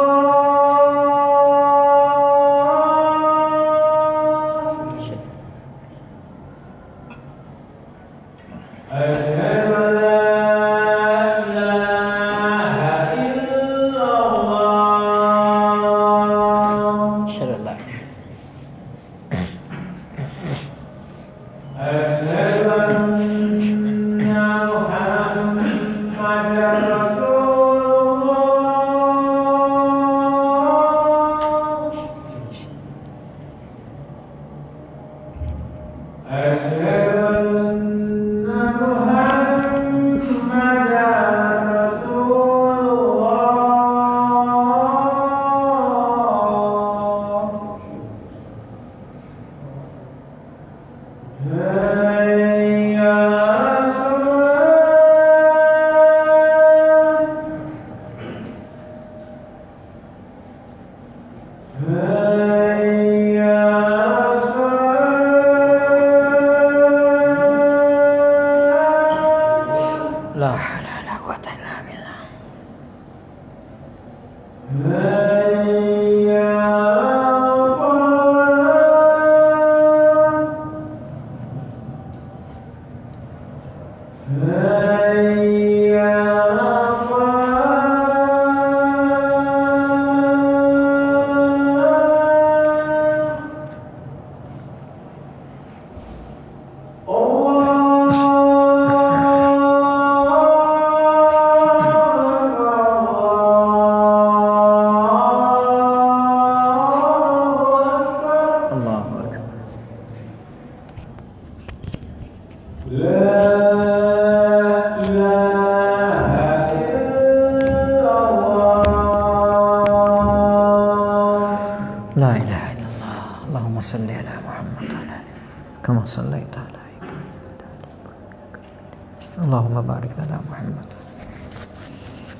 Allahumma barik ala Muhammad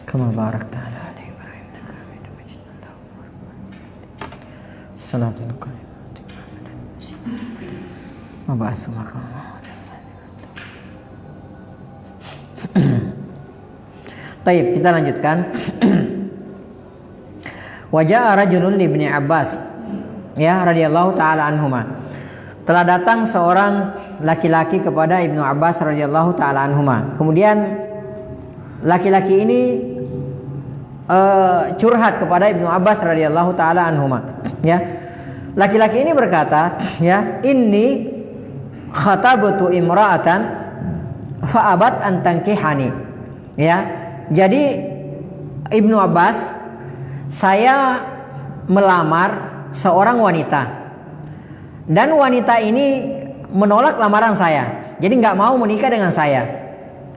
kama barakta ala ali Ibrahim innaka Hamidum Majid. Salatul kalimat mab'ats maqam. Baik, kita lanjutkan. Wajah rajulun li Ibni Abbas ya radhiyallahu taala anhuma. Telah datang seorang laki-laki kepada Ibnu Abbas radhiyallahu taala anhuma. Kemudian laki-laki ini curhat kepada Ibnu Abbas radhiyallahu taala anhuma. Ya. Laki-laki ini berkata, ya, inni khatabtu imra'atan fa'abat an tankihani. Ya. Jadi Ibnu Abbas, saya melamar seorang wanita. Dan wanita ini menolak lamaran saya. Jadi nggak mau menikah dengan saya.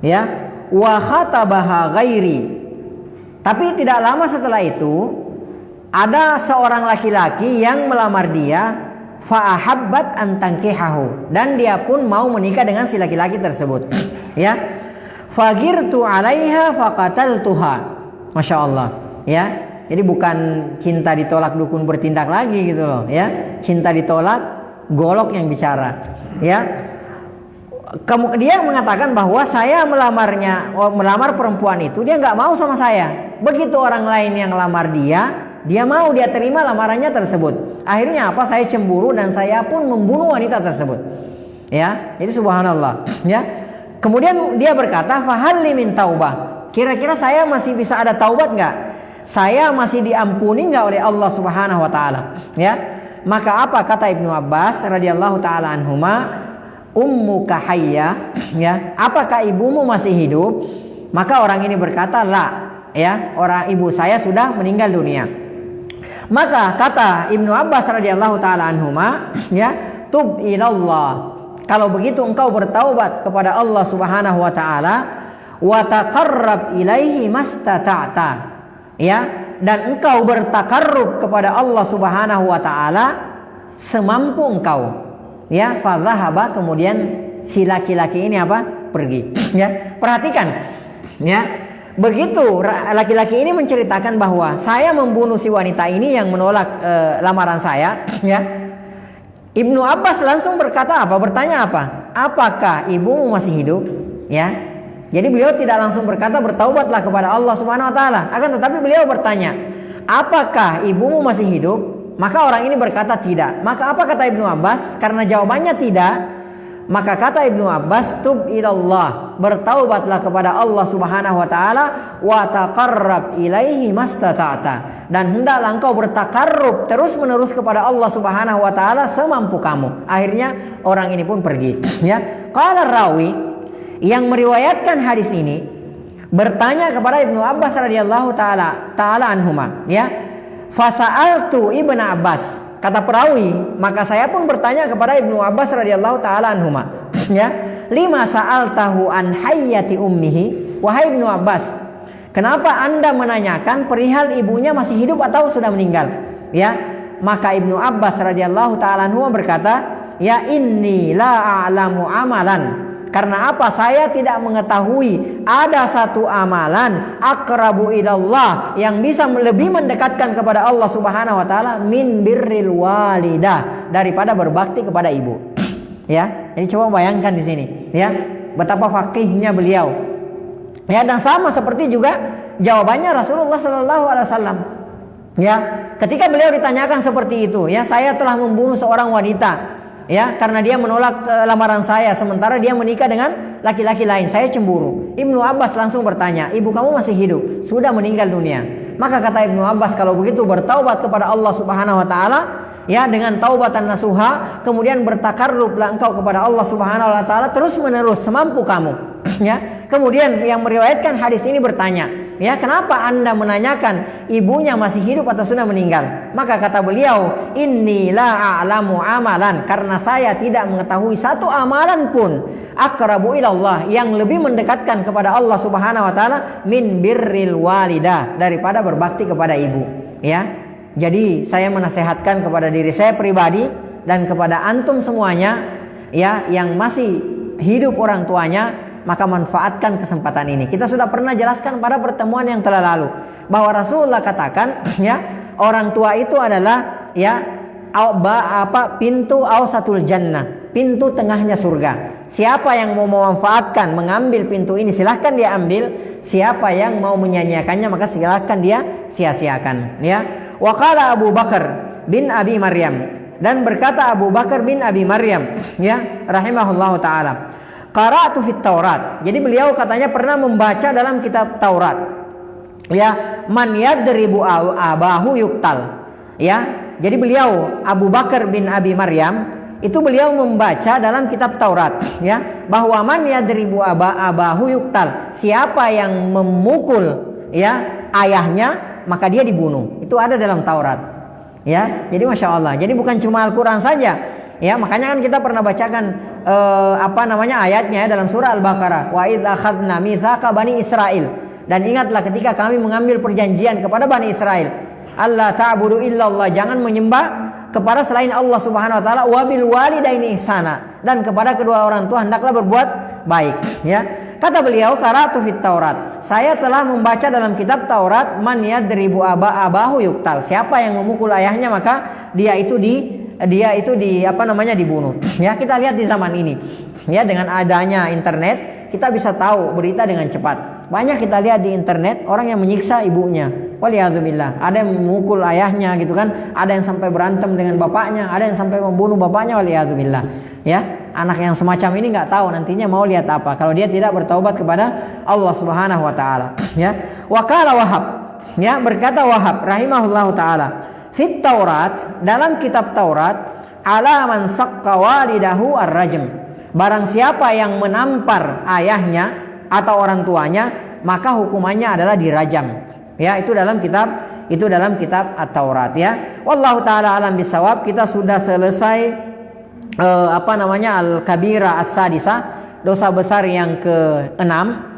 Ya, wa khatabaha ghairi. Tapi tidak lama setelah itu ada seorang laki-laki yang melamar dia, fa ahabbat an tankihahu, dan dia pun mau menikah dengan si laki-laki tersebut. Ya. Fagirtu 'alaiha faqataltuha. Masya Allah. Ya. Jadi bukan cinta ditolak dukun bertindak lagi gitu loh, ya. Cinta ditolak golok yang bicara, ya. Dia mengatakan bahwa saya melamar perempuan itu, dia nggak mau sama saya. Begitu orang lain yang lamar dia mau, dia terima lamarannya tersebut. Akhirnya apa? Saya cemburu dan saya pun membunuh wanita tersebut. Ya, jadi subhanallah. Ya. Kemudian dia berkata, fahalli min taubah. Kira-kira saya masih bisa ada taubat nggak? Saya masih diampuni nggak oleh Allah Subhanahu Wa Taala? Ya. Maka apa kata Ibnu Abbas radhiyallahu taala anhuma, ummuka hayya, ya, apakah ibumu masih hidup? Maka orang ini berkata, la, ya, orang ibu saya sudah meninggal dunia. Maka kata Ibnu Abbas radhiyallahu taala anhuma, ya, tub ilallah. Kalau begitu engkau bertaubat kepada Allah Subhanahu wa taala, wa taqarrab ilaihi mastata'ta. Ya, dan engkau bertakarrub kepada Allah Subhanahu wa taala semampu engkau. Ya, fadhahaba, kemudian si laki-laki ini apa? Pergi. Ya, perhatikan. Ya. Begitu laki-laki ini menceritakan bahwa saya membunuh si wanita ini yang menolak lamaran saya, ya. Ibnu Abbas langsung berkata apa? Bertanya apa? Apakah ibumu masih hidup? Ya. Jadi beliau tidak langsung berkata bertaubatlah kepada Allah Subhanahu wa taala. Akan tetapi beliau bertanya, apakah ibumu masih hidup? Maka orang ini berkata tidak. Maka apa kata Ibnu Abbas? Karena jawabannya tidak, maka kata Ibnu Abbas, tub ilallah, bertaubatlah kepada Allah Subhanahu wa taala, wa taqarrab ilaihi mastata'ta, dan hendaklah engkau bertakarrub terus-menerus kepada Allah Subhanahu wa taala semampu kamu. Akhirnya orang ini pun pergi, ya. Qala rawi, yang meriwayatkan hadis ini, bertanya kepada Ibnu Abbas radhiyallahu taala anhuma, ya. Fasa'altu Ibnu Abbas, Kata perawi, maka saya pun bertanya kepada Ibnu Abbas radhiyallahu taala anhuma, ya, lima sa'altahu an hayyati ummihi, wahai Ibnu Abbas, kenapa Anda menanyakan perihal ibunya masih hidup atau sudah meninggal? Ya, maka Ibnu Abbas radhiyallahu taala anhuma berkata, ya inni la a'lamu amalan. Karena apa? Saya tidak mengetahui ada satu amalan aqrabu ilallah yang bisa lebih mendekatkan kepada Allah Subhanahu wa taala min birril walidah, daripada berbakti kepada ibu. Ya, ini coba bayangkan di sini, ya, betapa faqihnya beliau. Ya, dan sama seperti juga jawabannya Rasulullah sallallahu alaihi wasallam. Ya, ketika beliau ditanyakan seperti itu, ya, saya telah membunuh seorang wanita, ya, karena dia menolak lamaran saya, sementara dia menikah dengan laki-laki lain, saya cemburu. Ibnu Abbas langsung bertanya, ibu kamu masih hidup? Sudah meninggal dunia. Maka kata Ibnu Abbas, kalau begitu bertaubat kepada Allah Subhanahu wa taala, ya, dengan taubatan nasuha, kemudian bertakarrublah engkau kepada Allah Subhanahu wa taala terus menerus semampu kamu. Ya, kemudian yang meriwayatkan hadis ini bertanya, ya, kenapa Anda menanyakan ibunya masih hidup atau sudah meninggal? Maka kata beliau, inni la a'lamu amalan, karena saya tidak mengetahui satu amalan pun aqrabu ilallah, yang lebih mendekatkan kepada Allah Subhanahu wa taala min birril walidah, daripada berbakti kepada ibu. Ya, jadi saya menasehatkan kepada diri saya pribadi dan kepada antum semuanya, ya, yang masih hidup orang tuanya, maka manfaatkan kesempatan ini. Kita sudah pernah jelaskan pada pertemuan yang telah lalu bahwa Rasulullah katakan, ya, orang tua itu adalah, ya, pintu ausatul jannah, pintu tengahnya surga. Siapa yang mau memanfaatkan, mengambil pintu ini, silahkan dia ambil. Siapa yang mau menyanyiakannya, maka silahkan dia sia-siakan. Ya, wa qala Abu Bakar bin Abi Maryam, dan berkata Abu Bakar bin Abi Maryam, ya, rahimahullahu taala, qara'tu fit Taurat. Jadi beliau katanya pernah membaca dalam kitab Taurat, ya, man yadribu abahu yuktal. Ya, jadi beliau Abu Bakar bin Abi Maryam itu beliau membaca dalam kitab Taurat, ya, bahwa man yadribu abahu yuktal, siapa yang memukul, ya, ayahnya maka dia dibunuh. Itu ada dalam Taurat. Ya, jadi Masya Allah. Jadi bukan cuma Al-Quran saja. Ya, makanya kan kita pernah bacakan ayatnya dalam surah Al-Baqarah, wa idz akhadna mitsaqa bani Israil, dan ingatlah ketika kami mengambil perjanjian kepada Bani Israel, Allah ta'budu illallah, jangan menyembah kepada selain Allah Subhanahu wa taala, wa bil walidaini ihsana, dan kepada kedua orang tua hendaklah berbuat baik. Ya, kata beliau, qara'tu fit Taurat, saya telah membaca dalam kitab Taurat, man yadribu abahu yuktal, siapa yang memukul ayahnya maka dia itu dibunuh. Ya, kita lihat di zaman ini, ya, dengan adanya internet kita bisa tahu berita dengan cepat. Banyak kita lihat di internet orang yang menyiksa ibunya, waliyadzubillah, ada yang memukul ayahnya gitu kan, ada yang sampai berantem dengan bapaknya, ada yang sampai membunuh bapaknya, waliyadzubillah. Ya, anak yang semacam ini nggak tahu nantinya mau lihat apa kalau dia tidak bertaubat kepada Allah Subhanahu wa taala. Ya, wa qala Wahab, ya, berkata Wahab rahimahullahu taala, fit Taurat, dalam kitab Taurat, ala man saqqa walidahu ar-rajm, barang siapa yang menampar ayahnya atau orang tuanya maka hukumannya adalah dirajam. Ya, itu dalam kitab At-Taurat. Ya, wallahu taala alam bisawab. Kita sudah selesai al-kabira as-sadisah, dosa besar yang ke-6,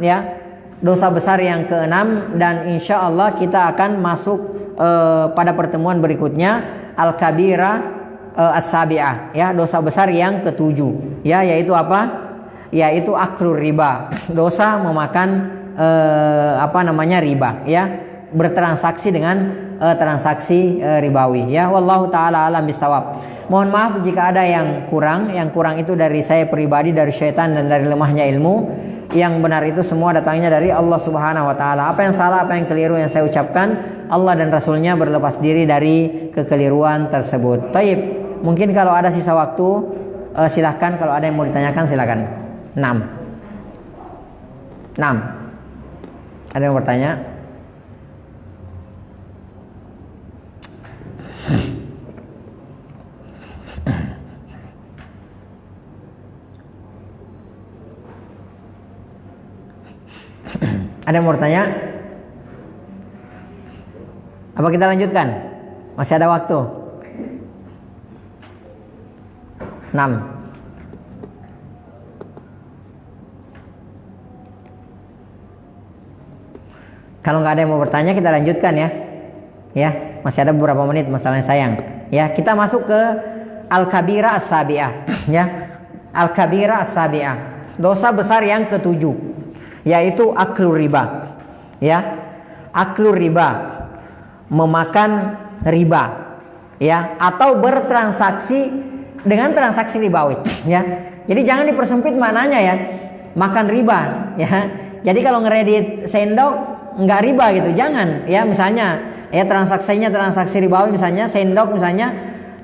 ya, dosa besar yang ke-6, dan insyaallah kita akan masuk pada pertemuan berikutnya al-kabira as-sabi'ah, ya, dosa besar yang ke-7, ya, yaitu apa? Yaitu aklur riba, dosa memakan riba, ya, bertransaksi dengan transaksi ribawi. Ya, wallahu taala alam bisawab. Mohon maaf jika ada yang kurang. Yang kurang itu dari saya pribadi, dari syaitan, dan dari lemahnya ilmu. Yang benar itu semua datangnya dari Allah Subhanahu wa taala. Apa yang salah, apa yang keliru yang saya ucapkan, Allah dan Rasulnya berlepas diri dari kekeliruan tersebut. Taib, mungkin kalau ada sisa waktu silahkan, kalau ada yang mau ditanyakan silahkan. 6. Ada yang bertanya? Ada yang mau bertanya? Apa kita lanjutkan? Masih ada waktu. 6. Kalau nggak ada yang mau bertanya, kita lanjutkan ya. Ya, masih ada beberapa menit, masalahnya sayang. Ya, kita masuk ke al-kabira as-sabi'ah. Ya, al-kabira as-sabi'ah. Dosa besar yang ketujuh, yaitu aklu riba. Ya, aklu riba, memakan riba. Ya, atau bertransaksi dengan transaksi ribawi. Ya, jadi jangan dipersempit maknanya ya, makan riba. Ya, jadi kalau ngeredit sendok nggak riba gitu, jangan ya. Misalnya ya transaksinya transaksi ribawi, misalnya sendok misalnya,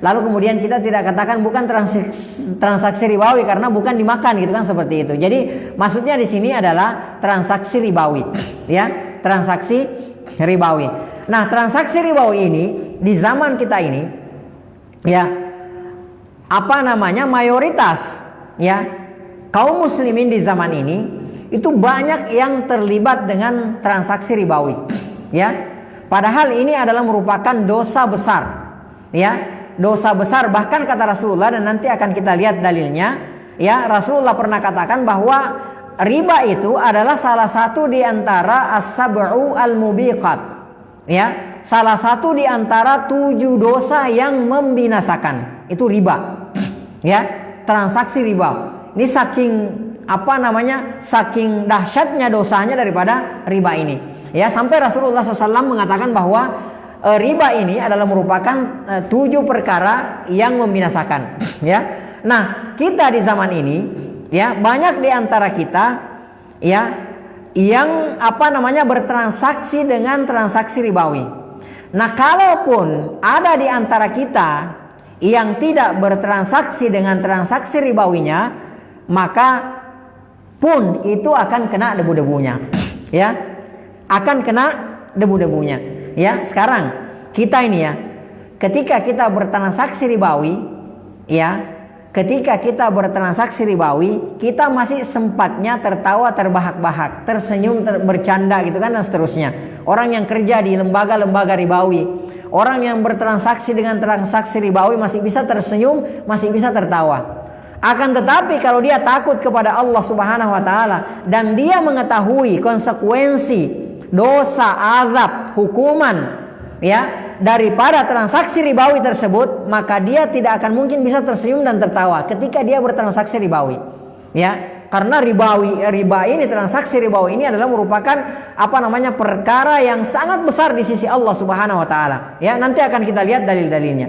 lalu kemudian kita tidak katakan bukan transaksi ribawi karena bukan dimakan gitu kan, seperti itu. Jadi maksudnya di sini adalah transaksi ribawi ya, transaksi ribawi. Nah, transaksi ribawi ini di zaman kita ini ya, apa namanya, mayoritas ya kaum muslimin di zaman ini itu banyak yang terlibat dengan transaksi ribawi ya. Padahal ini adalah merupakan dosa besar ya, dosa besar. Bahkan kata Rasulullah, dan nanti akan kita lihat dalilnya ya, Rasulullah pernah katakan bahwa riba itu adalah salah satu di antara as-sab'u al-mubiqat ya, salah satu di antara 7 dosa yang membinasakan, itu riba ya, transaksi riba. Ini saking apa namanya, saking dahsyatnya dosanya daripada riba ini ya, sampai Rasulullah SAW mengatakan bahwa riba ini adalah merupakan 7 perkara yang membinasakan ya. Nah, kita di zaman ini ya, banyak di antara kita ya yang apa namanya, bertransaksi dengan transaksi ribawi. Nah, kalaupun ada di antara kita yang tidak bertransaksi dengan transaksi ribawinya, maka pun itu akan kena debu-debunya ya, akan kena debu-debunya ya. Sekarang kita ini ya, ketika kita bertransaksi ribawi ya, ketika kita bertransaksi ribawi, kita masih sempatnya tertawa terbahak-bahak, tersenyum, bercanda gitu kan, dan seterusnya. Orang yang kerja di lembaga-lembaga ribawi, orang yang bertransaksi dengan transaksi ribawi masih bisa tersenyum, masih bisa tertawa. Akan tetapi kalau dia takut kepada Allah Subhanahu wa taala dan dia mengetahui konsekuensi dosa, azab, hukuman ya daripada transaksi ribawi tersebut, maka dia tidak akan mungkin bisa tersenyum dan tertawa ketika dia bertransaksi ribawi ya. Karena riba ini, transaksi ribawi ini adalah merupakan apa namanya, perkara yang sangat besar di sisi Allah Subhanahu wa taala ya. Nanti akan kita lihat dalil-dalilnya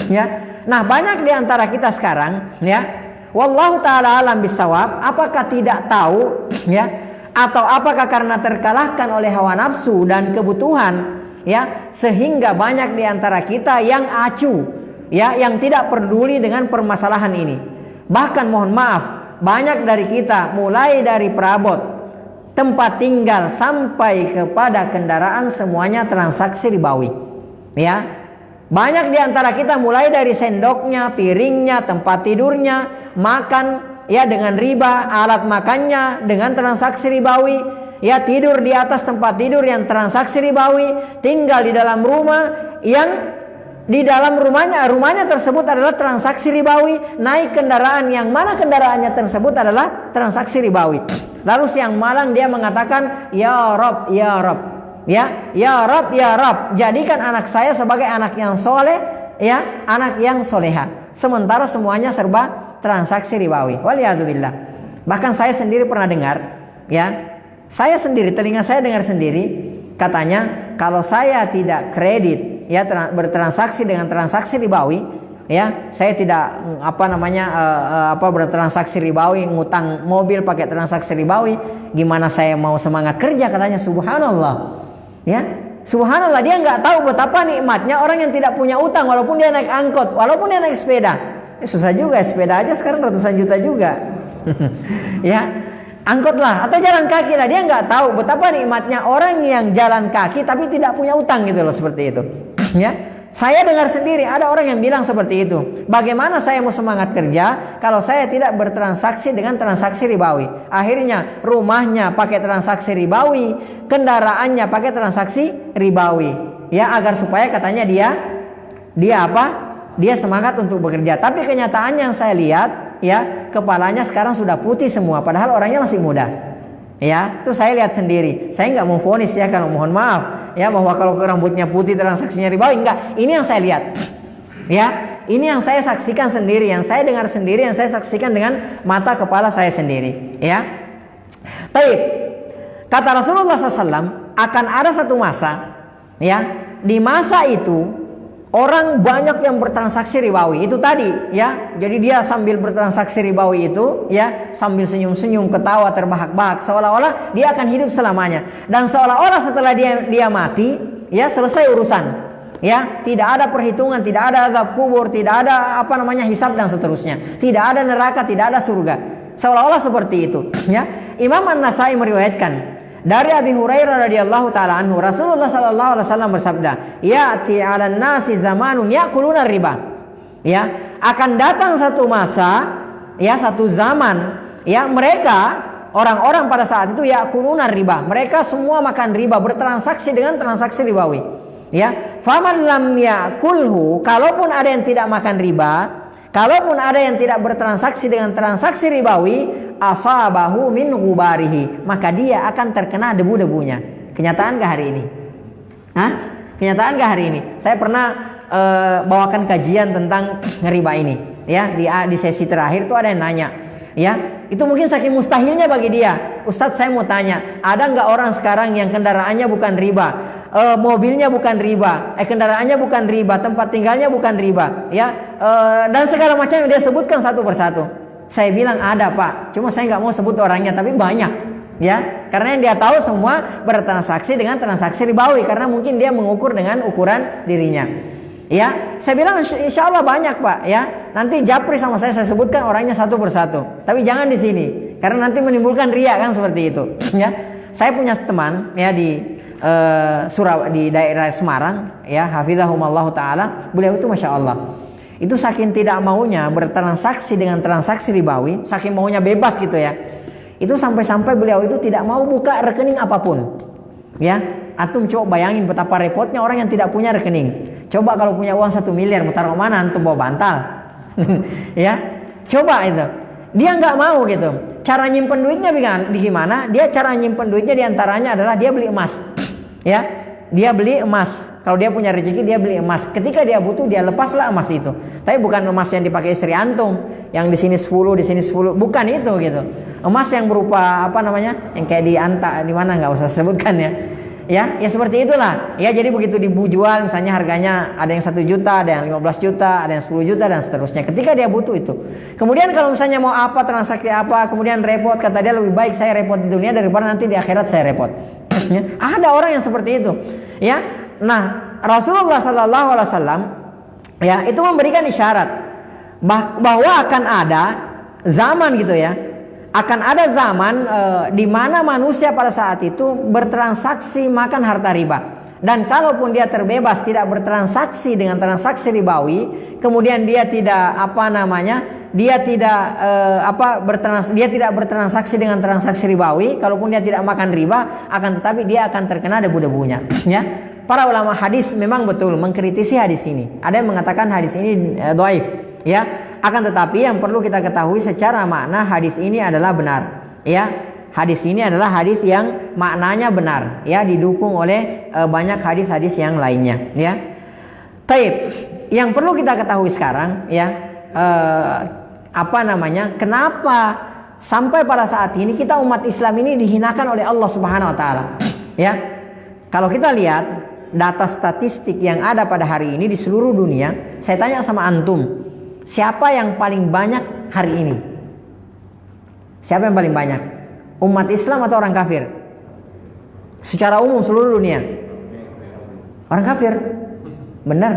ya. Nah, banyak di antara kita sekarang ya, wallahu ta'ala alam bisawab, apakah tidak tahu ya, atau apakah karena terkalahkan oleh hawa nafsu dan kebutuhan ya, sehingga banyak di antara kita yang acuh ya, yang tidak peduli dengan permasalahan ini. Bahkan mohon maaf, banyak dari kita mulai dari perabot, tempat tinggal sampai kepada kendaraan, semuanya transaksi ribawi ya. Banyak di antara kita mulai dari sendoknya, piringnya, tempat tidurnya, makan ya dengan riba, alat makannya dengan transaksi ribawi ya, tidur di atas tempat tidur yang transaksi ribawi, tinggal di dalam rumah yang di dalam rumahnya tersebut adalah transaksi ribawi, naik kendaraan yang mana kendaraannya tersebut adalah transaksi ribawi. Lalu siang malam dia mengatakan ya Rob, ya Rob ya, ya Rob, ya Rob, jadikan anak saya sebagai anak yang soleh ya, anak yang soleha. Sementara semuanya serba transaksi ribawi. Waliyadzubillah. Bahkan saya sendiri pernah dengar ya, saya sendiri, telinga saya dengar sendiri, katanya kalau saya tidak kredit ya, bertransaksi dengan transaksi ribawi ya, saya tidak bertransaksi ribawi, ngutang mobil pakai transaksi ribawi, gimana saya mau semangat kerja, katanya. Subhanallah ya, subhanallah, dia nggak tahu betapa nikmatnya orang yang tidak punya utang, walaupun dia naik angkot, walaupun dia naik sepeda. Susah juga, sepeda aja sekarang ratusan juta juga ya, angkot lah atau jalan kaki lah, dia nggak tahu betapa nikmatnya orang yang jalan kaki tapi tidak punya utang gitu loh, seperti itu ya. Saya dengar sendiri ada orang yang bilang seperti itu. Bagaimana saya mau semangat kerja kalau saya tidak bertransaksi dengan transaksi ribawi? Akhirnya rumahnya pakai transaksi ribawi, kendaraannya pakai transaksi ribawi ya, agar supaya katanya dia apa? dia semangat untuk bekerja. Tapi kenyataannya yang saya lihat, ya, kepalanya sekarang sudah putih semua, padahal orangnya masih muda. Ya, itu saya lihat sendiri. Saya nggak mau vonis ya, kalau mohon maaf, ya, bahwa kalau rambutnya putih transaksinya ribawi, enggak. Ini yang saya lihat. Ya, ini yang saya saksikan sendiri, yang saya dengar sendiri, yang saya saksikan dengan mata kepala saya sendiri. Ya, baik. Kata Rasulullah SAW, akan ada satu masa, ya, di masa itu orang banyak yang bertransaksi ribawi. Itu tadi, ya. Jadi dia sambil bertransaksi ribawi itu, ya, sambil senyum-senyum, ketawa, terbahak-bahak, seolah-olah dia akan hidup selamanya. Dan seolah-olah setelah dia mati, ya, selesai urusan. Ya, tidak ada perhitungan, tidak ada azab kubur, tidak ada hisab dan seterusnya. Tidak ada neraka, tidak ada surga. Seolah-olah seperti itu, ya. Imam An-Nasai meriwayatkan dari Abi Hurairah radhiyallahu taala anhu, Rasulullah sallallahu alaihi wasallam bersabda, "Ya'ti 'alan nasi zamanun ya'kuluna riba." Ya, akan datang satu masa, ya, satu zaman, ya, mereka orang-orang pada saat itu ya'kuluna riba. Mereka semua makan riba, bertransaksi dengan transaksi ribawi. Ya, faman lam ya'kulhu, kalaupun ada yang tidak makan riba, kalaupun ada yang tidak bertransaksi dengan transaksi ribawi, asabahu min ghubarihi, maka dia akan terkena debu-debunya. Kenyataan gak hari ini? Hah? Kenyataan gak hari ini? Saya pernah bawakan kajian tentang riba ini. Ya, di sesi terakhir tuh ada yang nanya. Ya, itu mungkin saking mustahilnya bagi dia. Ustadz, saya mau tanya, ada nggak orang sekarang yang kendaraannya bukan riba, mobilnya bukan riba, kendaraannya bukan riba, tempat tinggalnya bukan riba, ya, dan segala macam yang dia sebutkan satu persatu. Saya bilang ada, Pak, cuma saya nggak mau sebut orangnya, tapi banyak, ya, karena yang dia tahu semua bertransaksi dengan transaksi ribawi, karena mungkin dia mengukur dengan ukuran dirinya. Ya, saya bilang insya Allah banyak, Pak, ya. Nanti japri sama saya sebutkan orangnya satu persatu. Tapi jangan di sini, karena nanti menimbulkan riya kan seperti itu. Ya, saya punya teman, ya, di di daerah Semarang, ya, hafizahumallahu taala. Beliau itu masya Allah, itu saking tidak maunya bertransaksi dengan transaksi ribawi, saking maunya bebas gitu ya. Itu sampai-sampai beliau itu tidak mau buka rekening apapun. Ya, antum coba bayangin betapa repotnya orang yang tidak punya rekening. Coba kalau punya uang 1 miliar, mau taruh mana? Antum bawa bantal. Ya, coba itu. Dia nggak mau gitu. Cara nyimpen duitnya gimana? Dia cara nyimpen duitnya diantaranya adalah dia beli emas. Ya, dia beli emas. Kalau dia punya rezeki dia beli emas. Ketika dia butuh dia lepaslah emas itu. Tapi bukan emas yang dipakai istri antum, yang di sini 10, di sini 10. Bukan itu gitu. Emas yang berupa yang kayak di mana nggak usah sebutkan ya. Ya seperti itulah. Ya, jadi begitu dijual misalnya harganya ada yang 1 juta, ada yang 15 juta, ada yang 10 juta dan seterusnya. Ketika dia butuh itu. Kemudian kalau misalnya mau transaksi apa, kemudian repot, kata dia lebih baik saya repot di dunia daripada nanti di akhirat saya repot. Ya, ada orang yang seperti itu. Ya. Nah, Rasulullah sallallahu alaihi wasallam, ya, itu memberikan isyarat bahwa akan ada zaman gitu ya. Akan ada zaman di mana manusia pada saat itu bertransaksi makan harta riba. Dan kalaupun dia terbebas tidak bertransaksi dengan transaksi ribawi, kemudian dia tidak dia tidak bertransaksi dengan transaksi ribawi, kalaupun dia tidak makan riba, akan tetapi dia akan terkena debu-debunya. Ya. Para ulama hadis memang betul mengkritisi hadis ini. Ada yang mengatakan hadis ini dhaif, ya. Akan tetapi yang perlu kita ketahui secara makna hadis ini adalah benar. Ya, hadis ini adalah hadis yang maknanya benar. Ya, didukung oleh banyak hadis-hadis yang lainnya. Ya, taib. Yang perlu kita ketahui sekarang, ya, kenapa sampai pada saat ini kita umat Islam ini dihinakan oleh Allah Subhanahu Wa Taala? Ya, kalau kita lihat data statistik yang ada pada hari ini di seluruh dunia, saya tanya sama antum. Siapa yang paling banyak hari ini? Siapa yang paling banyak? Umat Islam atau orang kafir? Secara umum seluruh dunia. Orang kafir. Benar.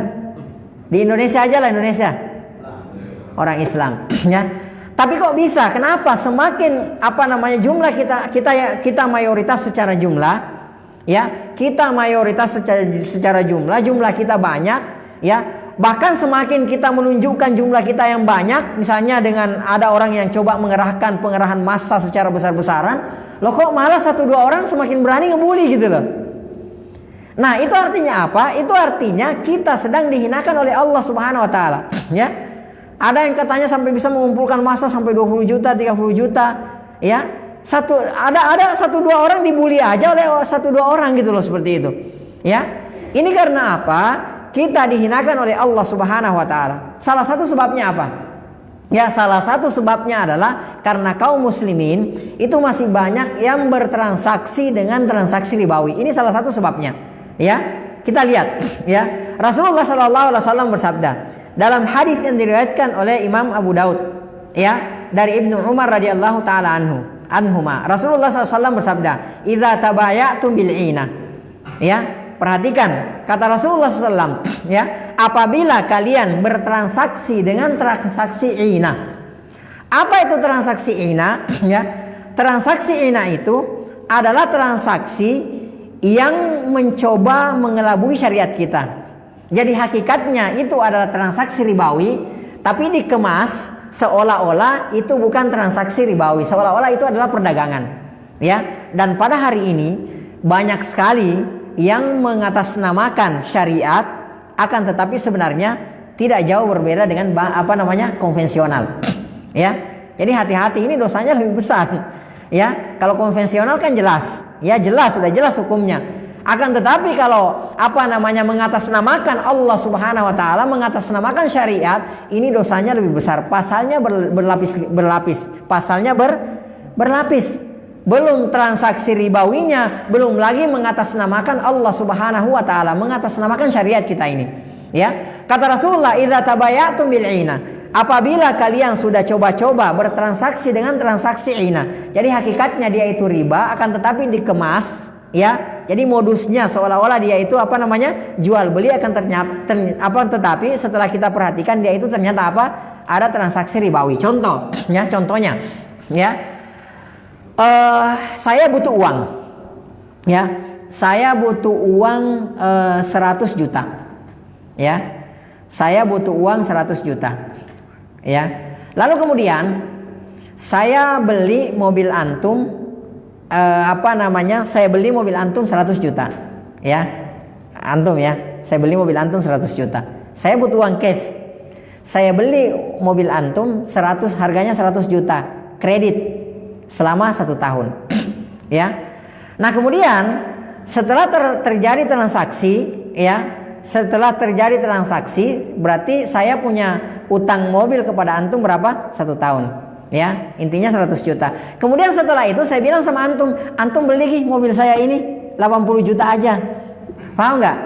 Di Indonesia aja lah, Indonesia. Orang Islam, ya. Tapi kok bisa? Kenapa? Semakin jumlah kita mayoritas secara jumlah, ya. Kita mayoritas secara jumlah kita banyak, ya. Bahkan semakin kita menunjukkan jumlah kita yang banyak, misalnya dengan ada orang yang coba mengerahkan pengerahan massa secara besar-besaran, loh kok malah 1-2 orang semakin berani ngebully gitu loh. Nah, itu artinya apa? Itu artinya kita sedang dihinakan oleh Allah Subhanahu wa taala, ya. Ada yang katanya sampai bisa mengumpulkan massa sampai 20 juta, 30 juta, ya. Ada 1-2 orang dibully aja oleh 1-2 orang gitu loh, seperti itu. Ya. Ini karena apa? Kita dihinakan oleh Allah Subhanahu wa taala. Salah satu sebabnya apa? Ya, salah satu sebabnya adalah karena kaum muslimin itu masih banyak yang bertransaksi dengan transaksi ribawi. Ini salah satu sebabnya. Ya, kita lihat ya. Rasulullah sallallahu alaihi wasallam bersabda dalam hadis yang diriwayatkan oleh Imam Abu Daud, ya, dari Ibnu Umar radhiyallahu taala anhuma. Rasulullah sallallahu alaihi wasallam bersabda, "Idza tabayatum bil 'ina." Ya, perhatikan kata Rasulullah SAW, ya, apabila kalian bertransaksi dengan transaksi ina. Apa itu transaksi ina? Ya, transaksi ina itu adalah transaksi yang mencoba mengelabui syariat kita. Jadi hakikatnya itu adalah transaksi ribawi, tapi dikemas seolah-olah itu bukan transaksi ribawi, seolah-olah itu adalah perdagangan. Ya, dan pada hari ini banyak sekali yang mengatasnamakan syariat, akan tetapi sebenarnya tidak jauh berbeda dengan konvensional. Ya, jadi hati-hati, ini dosanya lebih besar. Ya, kalau konvensional kan jelas, ya jelas, sudah jelas hukumnya. Akan tetapi kalau mengatasnamakan Allah Subhanahu wa taala, mengatasnamakan syariat, ini dosanya lebih besar. Pasalnya berlapis. Pasalnya berlapis. Belum transaksi ribawinya, belum lagi mengatasnamakan Allah Subhanahu wa taala, mengatasnamakan syariat kita ini. Ya, kata Rasulullah, "Idza tabayatum bil 'ina." Apabila kalian sudah coba-coba bertransaksi dengan transaksi ina. Jadi hakikatnya dia itu riba, akan tetapi dikemas, ya. Jadi modusnya seolah-olah dia itu jual beli, tetapi setelah kita perhatikan dia itu ternyata ada transaksi ribawi. Contohnya, ya. Saya butuh uang, ya. Saya butuh uang 100 juta, ya. Saya butuh uang 100 juta, ya. Lalu kemudian saya beli mobil antum, saya beli mobil antum 100 juta, ya. Antum, ya. Saya beli mobil antum 100 juta. Saya butuh uang cash. Saya beli mobil antum harganya 100 juta, kredit selama 1 tahun. Ya. Nah, kemudian setelah terjadi transaksi, ya, setelah terjadi transaksi berarti saya punya utang mobil kepada antum berapa? 1 tahun. Ya, intinya 100 juta. Kemudian setelah itu saya bilang sama antum beli mobil saya ini 80 juta aja. Paham nggak?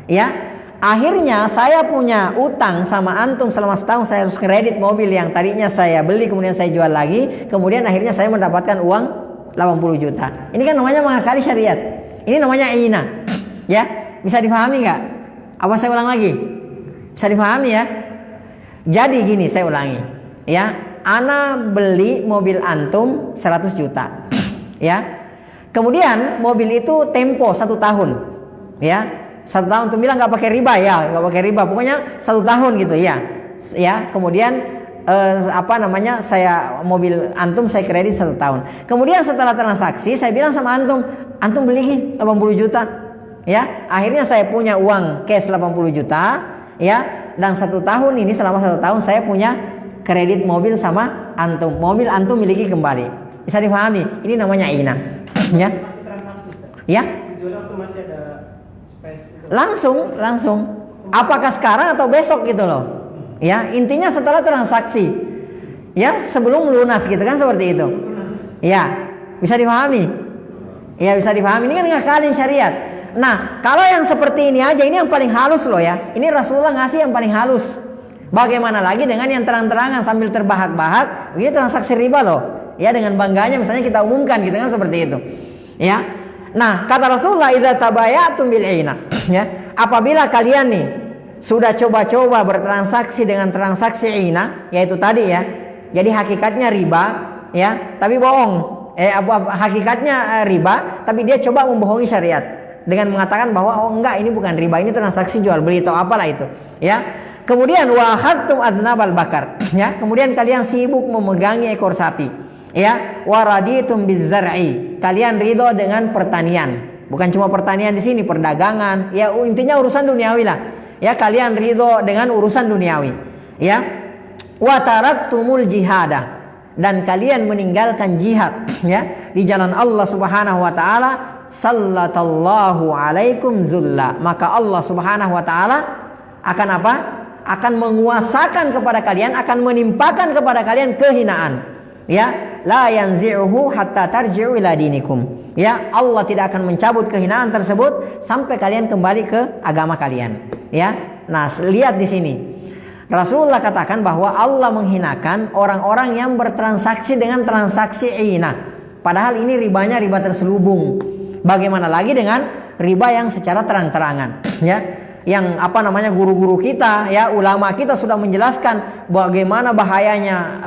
Ya. Akhirnya saya punya utang sama antum selama setahun, saya harus kredit mobil yang tadinya saya beli kemudian saya jual lagi, kemudian akhirnya saya mendapatkan uang 80 juta. Ini kan namanya mengakali syariat. Ini namanya ina. Ya, bisa dipahami nggak? Apa saya ulang lagi? Bisa dipahami ya? Jadi gini, saya ulangi. Ya, ana beli mobil antum 100 juta. Ya. Kemudian mobil itu tempo 1 tahun. Ya. 1 tahun, tuh bilang nggak pakai riba, ya, nggak pakai riba, pokoknya 1 tahun gitu, ya, ya. Kemudian saya mobil antum saya kredit 1 tahun. Kemudian setelah transaksi saya bilang sama antum beli 80 juta, ya. Akhirnya saya punya uang cash 80 juta, ya. Dan 1 tahun ini, selama 1 tahun saya punya kredit mobil sama antum. Mobil antum miliki kembali. Bisa dipahami? Ini namanya ina, ya. Ya. Langsung. Apakah sekarang atau besok gitu loh. Ya, intinya setelah transaksi. Ya, sebelum lunas gitu kan, seperti itu. Ya, bisa dipahami? Ya, bisa dipahami. Ini kan ngakalin syariat. Nah, kalau yang seperti ini aja, ini yang paling halus loh, ya. Ini Rasulullah ngasih yang paling halus. Bagaimana lagi dengan yang terang-terangan sambil terbahak-bahak? Ini transaksi riba loh. Ya, dengan bangganya misalnya kita umumkan gitu kan, seperti itu. Ya. Nah, kata Rasulullah, idza tabayatum bil 'ina, ya. Apabila kalian nih sudah coba-coba bertransaksi dengan transaksi ina, yaitu tadi, ya. Jadi hakikatnya riba, ya, tapi bohong. Hakikatnya riba, tapi dia coba membohongi syariat dengan mengatakan bahwa enggak, ini bukan riba, ini transaksi jual beli atau apalah itu, ya. Kemudian wa akhadtum adnabal bakar, ya. Kemudian kalian sibuk memegangi ekor sapi, ya. Wa raditum bizzar'i, kalian ridho dengan pertanian, Bukan cuma pertanian di sini, perdagangan. Ya intinya urusan duniawi lah. Ya kalian ridho dengan urusan duniawi. Ya. Wa taraktumul jihada, dan kalian meninggalkan jihad ya di jalan Allah Subhanahu wa taala, sallallahu alaikum zulla, maka Allah Subhanahu wa taala akan apa? Akan menguasakan kepada kalian, akan menimpakan kepada kalian kehinaan. Ya, la yanzi'uhu hatta tarji'u ila dinikum. Ya, Allah tidak akan mencabut kehinaan tersebut sampai kalian kembali ke agama kalian. Ya. Nah, lihat di sini. Rasulullah katakan bahwa Allah menghinakan orang-orang yang bertransaksi dengan transaksi inah. Padahal ini ribanya riba terselubung. Bagaimana lagi dengan riba yang secara terang-terangan, ya? Yang guru-guru kita, ya, ulama kita sudah menjelaskan bagaimana bahayanya,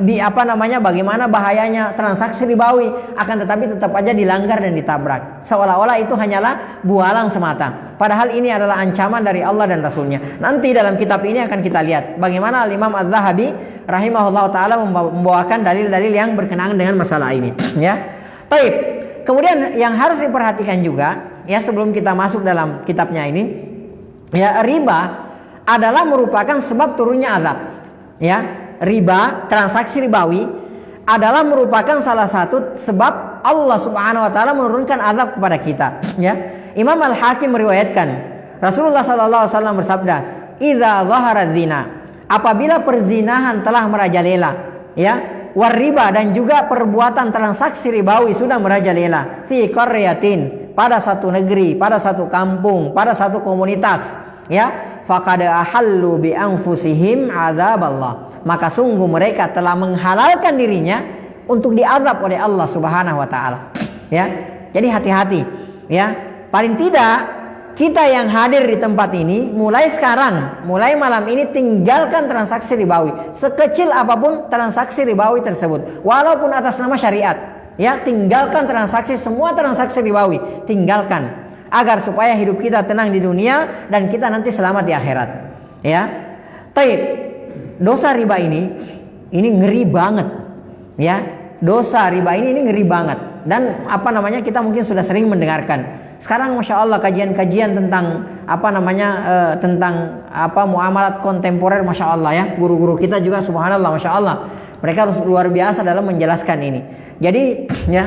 bagaimana bahayanya transaksi ribawi, akan tetapi tetap aja dilanggar dan ditabrak. Seolah-olah itu hanyalah bualan semata. Padahal ini adalah ancaman dari Allah dan Rasulnya. Nanti dalam kitab ini akan kita lihat bagaimana Imam Az-Zahabi rahimahullah taala membawakan dalil-dalil yang berkenaan dengan masalah ini, ya. Baik. Kemudian yang harus diperhatikan juga, ya, sebelum kita masuk dalam kitabnya ini, ya, riba adalah merupakan sebab turunnya azab. Ya, riba, transaksi ribawi adalah merupakan salah satu sebab Allah Subhanahu wa taala menurunkan azab kepada kita, ya. Imam Al-Hakim meriwayatkan Rasulullah sallallahu alaihi wasallam bersabda, "Idza dhahara zina", apabila perzinahan telah merajalela, ya, war riba, dan juga perbuatan transaksi ribawi sudah merajalela, fi qaryatin, pada satu negeri, pada satu kampung, pada satu komunitas, ya, faqad ahallu bi anfusihim adzaballah, maka sungguh mereka telah menghalalkan dirinya untuk diazab oleh Allah Subhanahu wa taala. Ya. Jadi hati-hati, ya. Paling tidak kita yang hadir di tempat ini mulai sekarang, mulai malam ini, tinggalkan transaksi ribawi. Sekecil apapun transaksi ribawi tersebut, walaupun atas nama syariat. Ya, tinggalkan semua transaksi ribawi, tinggalkan, agar supaya hidup kita tenang di dunia dan kita nanti selamat di akhirat. Ya. Taib. Dosa riba ini ngeri banget. Ya. Dosa riba ini ngeri banget. Dan kita mungkin sudah sering mendengarkan. Sekarang Masya Allah kajian-kajian tentang muamalat kontemporer, Masya Allah, ya. Guru-guru kita juga subhanallah, Masya Allah, mereka harus luar biasa dalam menjelaskan ini. Jadi, ya,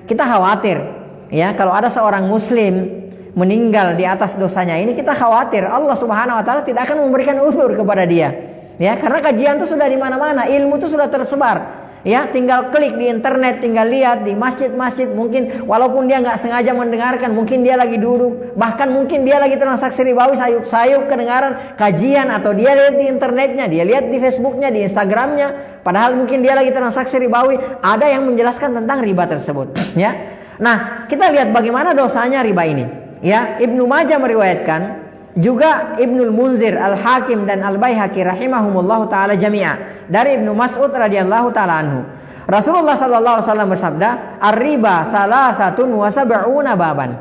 kita khawatir, ya, kalau ada seorang muslim meninggal di atas dosanya ini, kita khawatir Allah Subhanahu wa taala tidak akan memberikan uzur kepada dia. Ya, karena kajian itu sudah di mana-mana, ilmu itu sudah tersebar. Ya, tinggal klik di internet, tinggal lihat di masjid-masjid, mungkin walaupun dia nggak sengaja mendengarkan, mungkin dia lagi duduk, bahkan mungkin dia lagi transaksi ribawi, sayup-sayup kedengaran kajian, atau dia lihat di internetnya, dia lihat di Facebooknya, di Instagramnya, padahal mungkin dia lagi transaksi ribawi, ada yang menjelaskan tentang riba tersebut. Ya, nah kita lihat bagaimana dosanya riba ini. Ya, Ibnu Majah meriwayatkan, juga Ibnul Munzir, Al-Hakim, dan Al-Baihaqi rahimahumullahu taala jami'a, dari Ibnu Mas'ud radhiyallahu taala anhu. Rasulullah sallallahu alaihi wasallam bersabda, "Ar-riba thalathatun wa sab'una baban."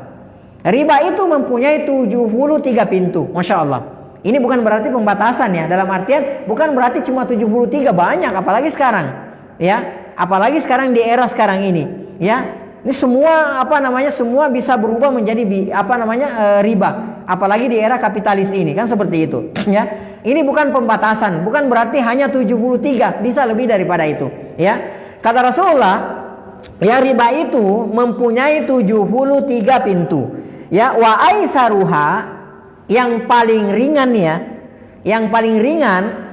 Riba itu mempunyai 73 pintu. Masya Allah. Ini bukan berarti pembatasan, ya. Dalam artian bukan berarti cuma 73, banyak, apalagi sekarang. Ya, apalagi sekarang di era sekarang ini, ya. Ini semua semua bisa berubah menjadi riba, apalagi di era kapitalis ini, kan seperti itu, ya. Ini bukan pembatasan, bukan berarti hanya 73, bisa lebih daripada itu, ya. Kata Rasulullah, ya, riba itu mempunyai 73 pintu. Ya, wa aisaruha, yang paling ringan,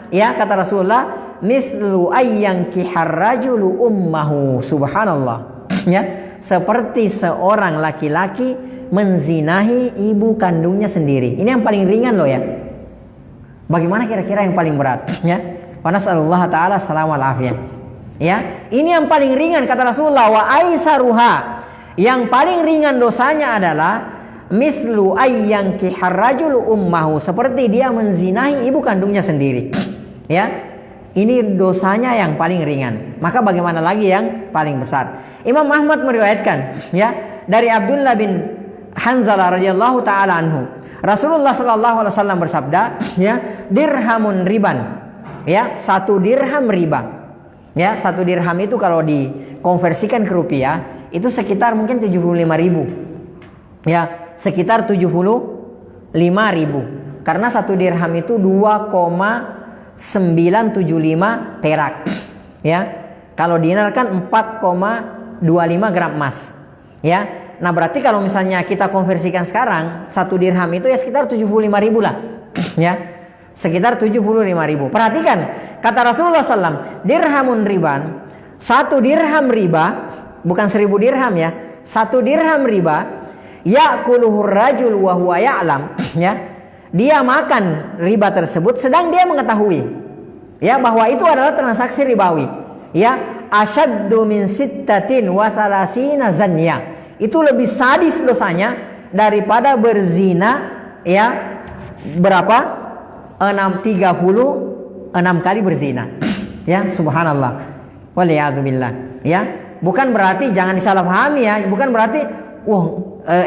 ya, kata Rasulullah, mislu ayyankihar rajulu ummahu, subhanallah, ya. Seperti seorang laki-laki menzinahi ibu kandungnya sendiri. Ini yang paling ringan loh, ya. Bagaimana kira-kira yang paling berat, ya? Wa nas'alullah ta'ala salam wal afiyah. Ya, ini yang paling ringan kata Rasulullah. Wa aisaruha, yang paling ringan dosanya adalah mithlu ayyankihar rajulu ummahu, seperti dia menzinahi ibu kandungnya sendiri. Ya. Ini dosanya yang paling ringan. Maka bagaimana lagi yang paling besar? Imam Ahmad meriwayatkan, ya, dari Abdullah bin Hanzalah radhiyallahu taala anhu, Rasulullah sallallahu alaihi wasallam bersabda, ya, dirhamun riban. Ya, 1 dirham riba. Ya, 1 dirham itu kalau dikonversikan ke rupiah itu sekitar mungkin 75.000. Ya, sekitar 75.000. Karena 1 dirham itu 2,975 perak. Ya. Kalau dinar kan 4,25 gram emas. Ya. Nah, berarti kalau misalnya kita konversikan sekarang 1 dirham itu ya sekitar 75.000 lah. Ya. Sekitar 75.000. Perhatikan kata Rasulullah SAW, dirhamun riban, 1 dirham riba, bukan 1000 dirham ya, 1 dirham riba, ya'kuluhur rajul wa huwa ya'lam, ya. Dia makan riba tersebut sedang dia mengetahui, ya, bahwa itu adalah transaksi ribawi. Ya, asyaddu min sittatin wa thalathina zanya. Itu lebih sadis dosanya daripada berzina, ya. Berapa? 36 kali berzina. Ya, subhanallah. Waliyadzubillah. Ya, bukan berarti jangan disalahpahami ya, bukan berarti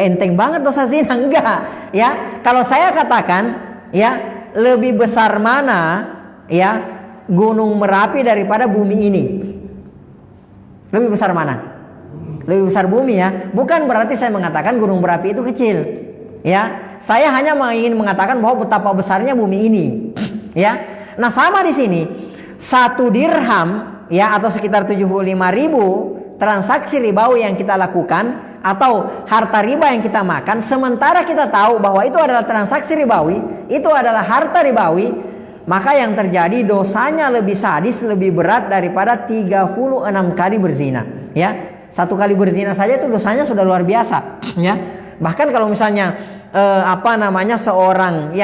enteng banget dosa zina, enggak. Ya, kalau saya katakan ya, lebih besar mana ya Gunung Merapi daripada bumi ini? Lebih besar mana? Lebih besar bumi ya. Bukan berarti saya mengatakan Gunung Merapi itu kecil. Ya, saya hanya ingin mengatakan bahwa betapa besarnya bumi ini. Ya. Nah, sama di sini 1 dirham ya atau sekitar 75.000 transaksi ribawi yang kita lakukan atau harta riba yang kita makan, sementara kita tahu bahwa itu adalah transaksi ribawi, itu adalah harta ribawi, maka yang terjadi dosanya lebih sadis, lebih berat daripada 36 kali berzina. Ya, 1 kali berzina saja itu dosanya sudah luar biasa. Ya. Bahkan kalau misalnya seorang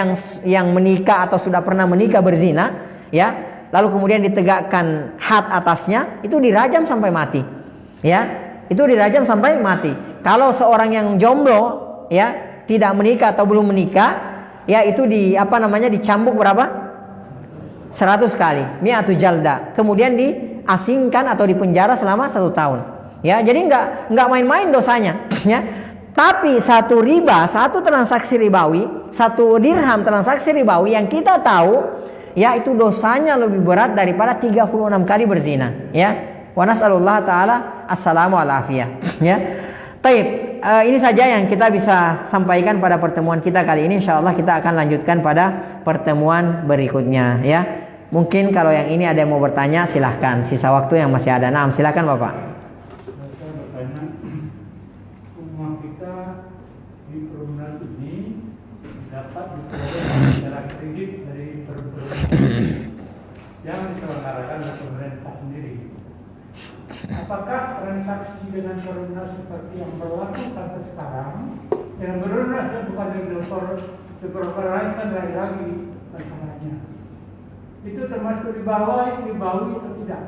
yang menikah atau sudah pernah menikah berzina, ya, lalu kemudian ditegakkan had atasnya, itu dirajam sampai mati. Ya, itu dirajam sampai mati. Kalau seorang yang jomblo, ya, tidak menikah atau belum menikah, ya, itu dicambuk berapa? 100 kali, mi'atu jalda. Kemudian diasingkan atau dipenjara selama 1 tahun. Ya, jadi nggak main-main dosanya. Ya. Tapi 1 riba, 1 transaksi ribawi, 1 dirham transaksi ribawi yang kita tahu, ya, itu dosanya lebih berat daripada 36 kali berzina. Ya, wa nas'alullah ta'ala assalamu alafiyah. Ya, taib. Ini saja yang kita bisa sampaikan pada pertemuan kita kali ini. InsyaAllah kita akan lanjutkan pada pertemuan berikutnya. Ya, mungkin kalau yang ini ada yang mau bertanya, silahkan. Sisa waktu yang masih ada. Nah, silahkan Bapak. Yang diselenggarakan oleh pemerintah sendiri. Apakah transaksi dengan perunas seperti yang berlaku sampai sekarang, yang berunas dan bukan developer lain kan lagi masalahnya, itu termasuk dibawahi atau tidak?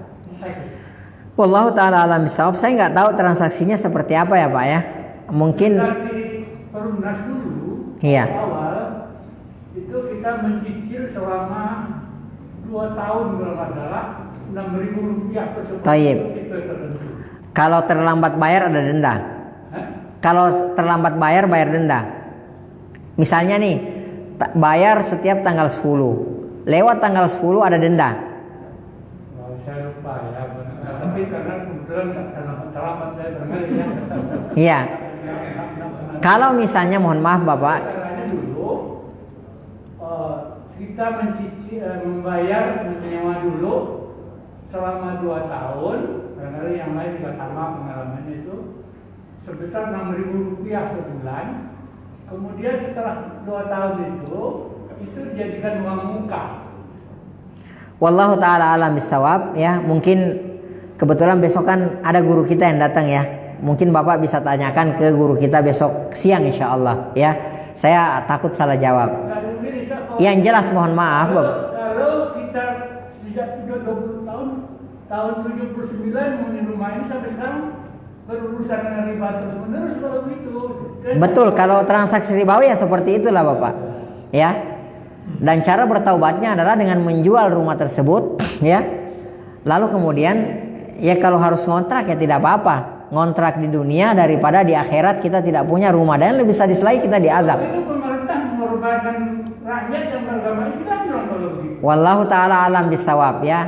Wallahu ta'ala alam bisawab. Saya nggak tahu transaksinya seperti apa ya Pak ya. Mungkin perunas dulu, iya. Awal itu kita mencicil selama 2 tahun kalau nggak salah, 6.000 rupiah per sebulan. Taib. Kalau terlambat bayar ada denda. Kalau terlambat bayar denda. Misalnya nih, bayar setiap tanggal 10. Lewat tanggal 10 ada denda. Saya lupa ya, tapi karena kebetulan terlambat saya dengar ya. Iya. Kalau misalnya mohon maaf Bapak, kita membayar menyewa dulu selama 2 tahun, karena yang lain juga sama pengalamannya itu, sebesar 6.000 rupiah sebulan. Kemudian setelah 2 tahun itu dijadikan uang muka. Wallahu ta'ala alam bisawab ya. Mungkin kebetulan besok kan ada guru kita yang datang ya. Mungkin Bapak bisa tanyakan ke guru kita besok siang insya Allah ya. Saya takut salah jawab. Yang jelas mohon maaf Bapak. Kalau kita sudah 20 tahun, tahun 79 punya rumah ini sampai sekarang berurusan dengan riba terus menerus kalau begitu. Betul, kalau transaksi ribawi ya seperti itulah Bapak. Ya. Dan cara bertaubatnya adalah dengan menjual rumah tersebut ya. Lalu kemudian ya kalau harus ngontrak ya tidak apa-apa. Ngontrak di dunia daripada di akhirat kita tidak punya rumah, dan lebih sadis lagi kita diazab. Itu pemerintah mengorbankan rakyat yang beragama Islam kalau begitu. Wallahu ta'ala alam bisawab ya.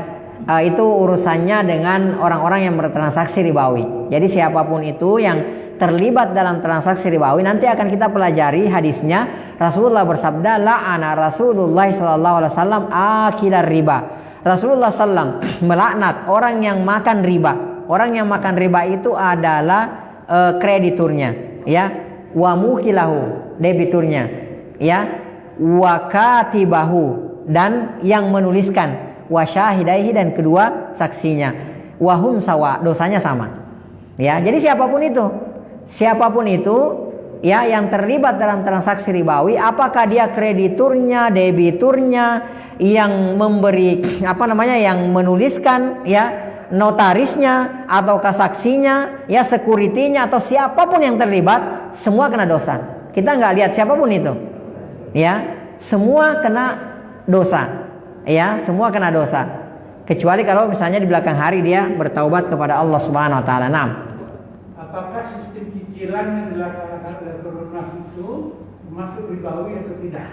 itu urusannya dengan orang-orang yang bertransaksi ribawi. Jadi siapapun itu yang terlibat dalam transaksi ribawi, nanti akan kita pelajari hadisnya. Rasulullah bersabda, la'ana Rasulullah sallallahu alaihi wasallam akilar riba. Rasulullah sallam melaknat orang yang makan riba. Orang yang makan riba itu adalah krediturnya, ya, wa mukilahu, debiturnya, ya, wa katibahu, dan yang menuliskan, wa syahidaihi, dan kedua saksinya, wahum sawa, dosanya sama. Ya, jadi siapapun itu ya yang terlibat dalam transaksi ribawi, apakah dia krediturnya, debiturnya, yang memberi yang menuliskan, ya, notarisnya atau saksinya, ya, sekuritinya, atau siapapun yang terlibat, semua kena dosa. Kita nggak lihat siapapun itu, ya, semua kena dosa, ya, semua kena dosa, kecuali kalau misalnya di belakang hari dia bertaubat kepada Allah Subhanahu Wa Taala. Apakah sistem cicilan yang dilaksanakan oleh pelunas itu masuk ribawi atau tidak?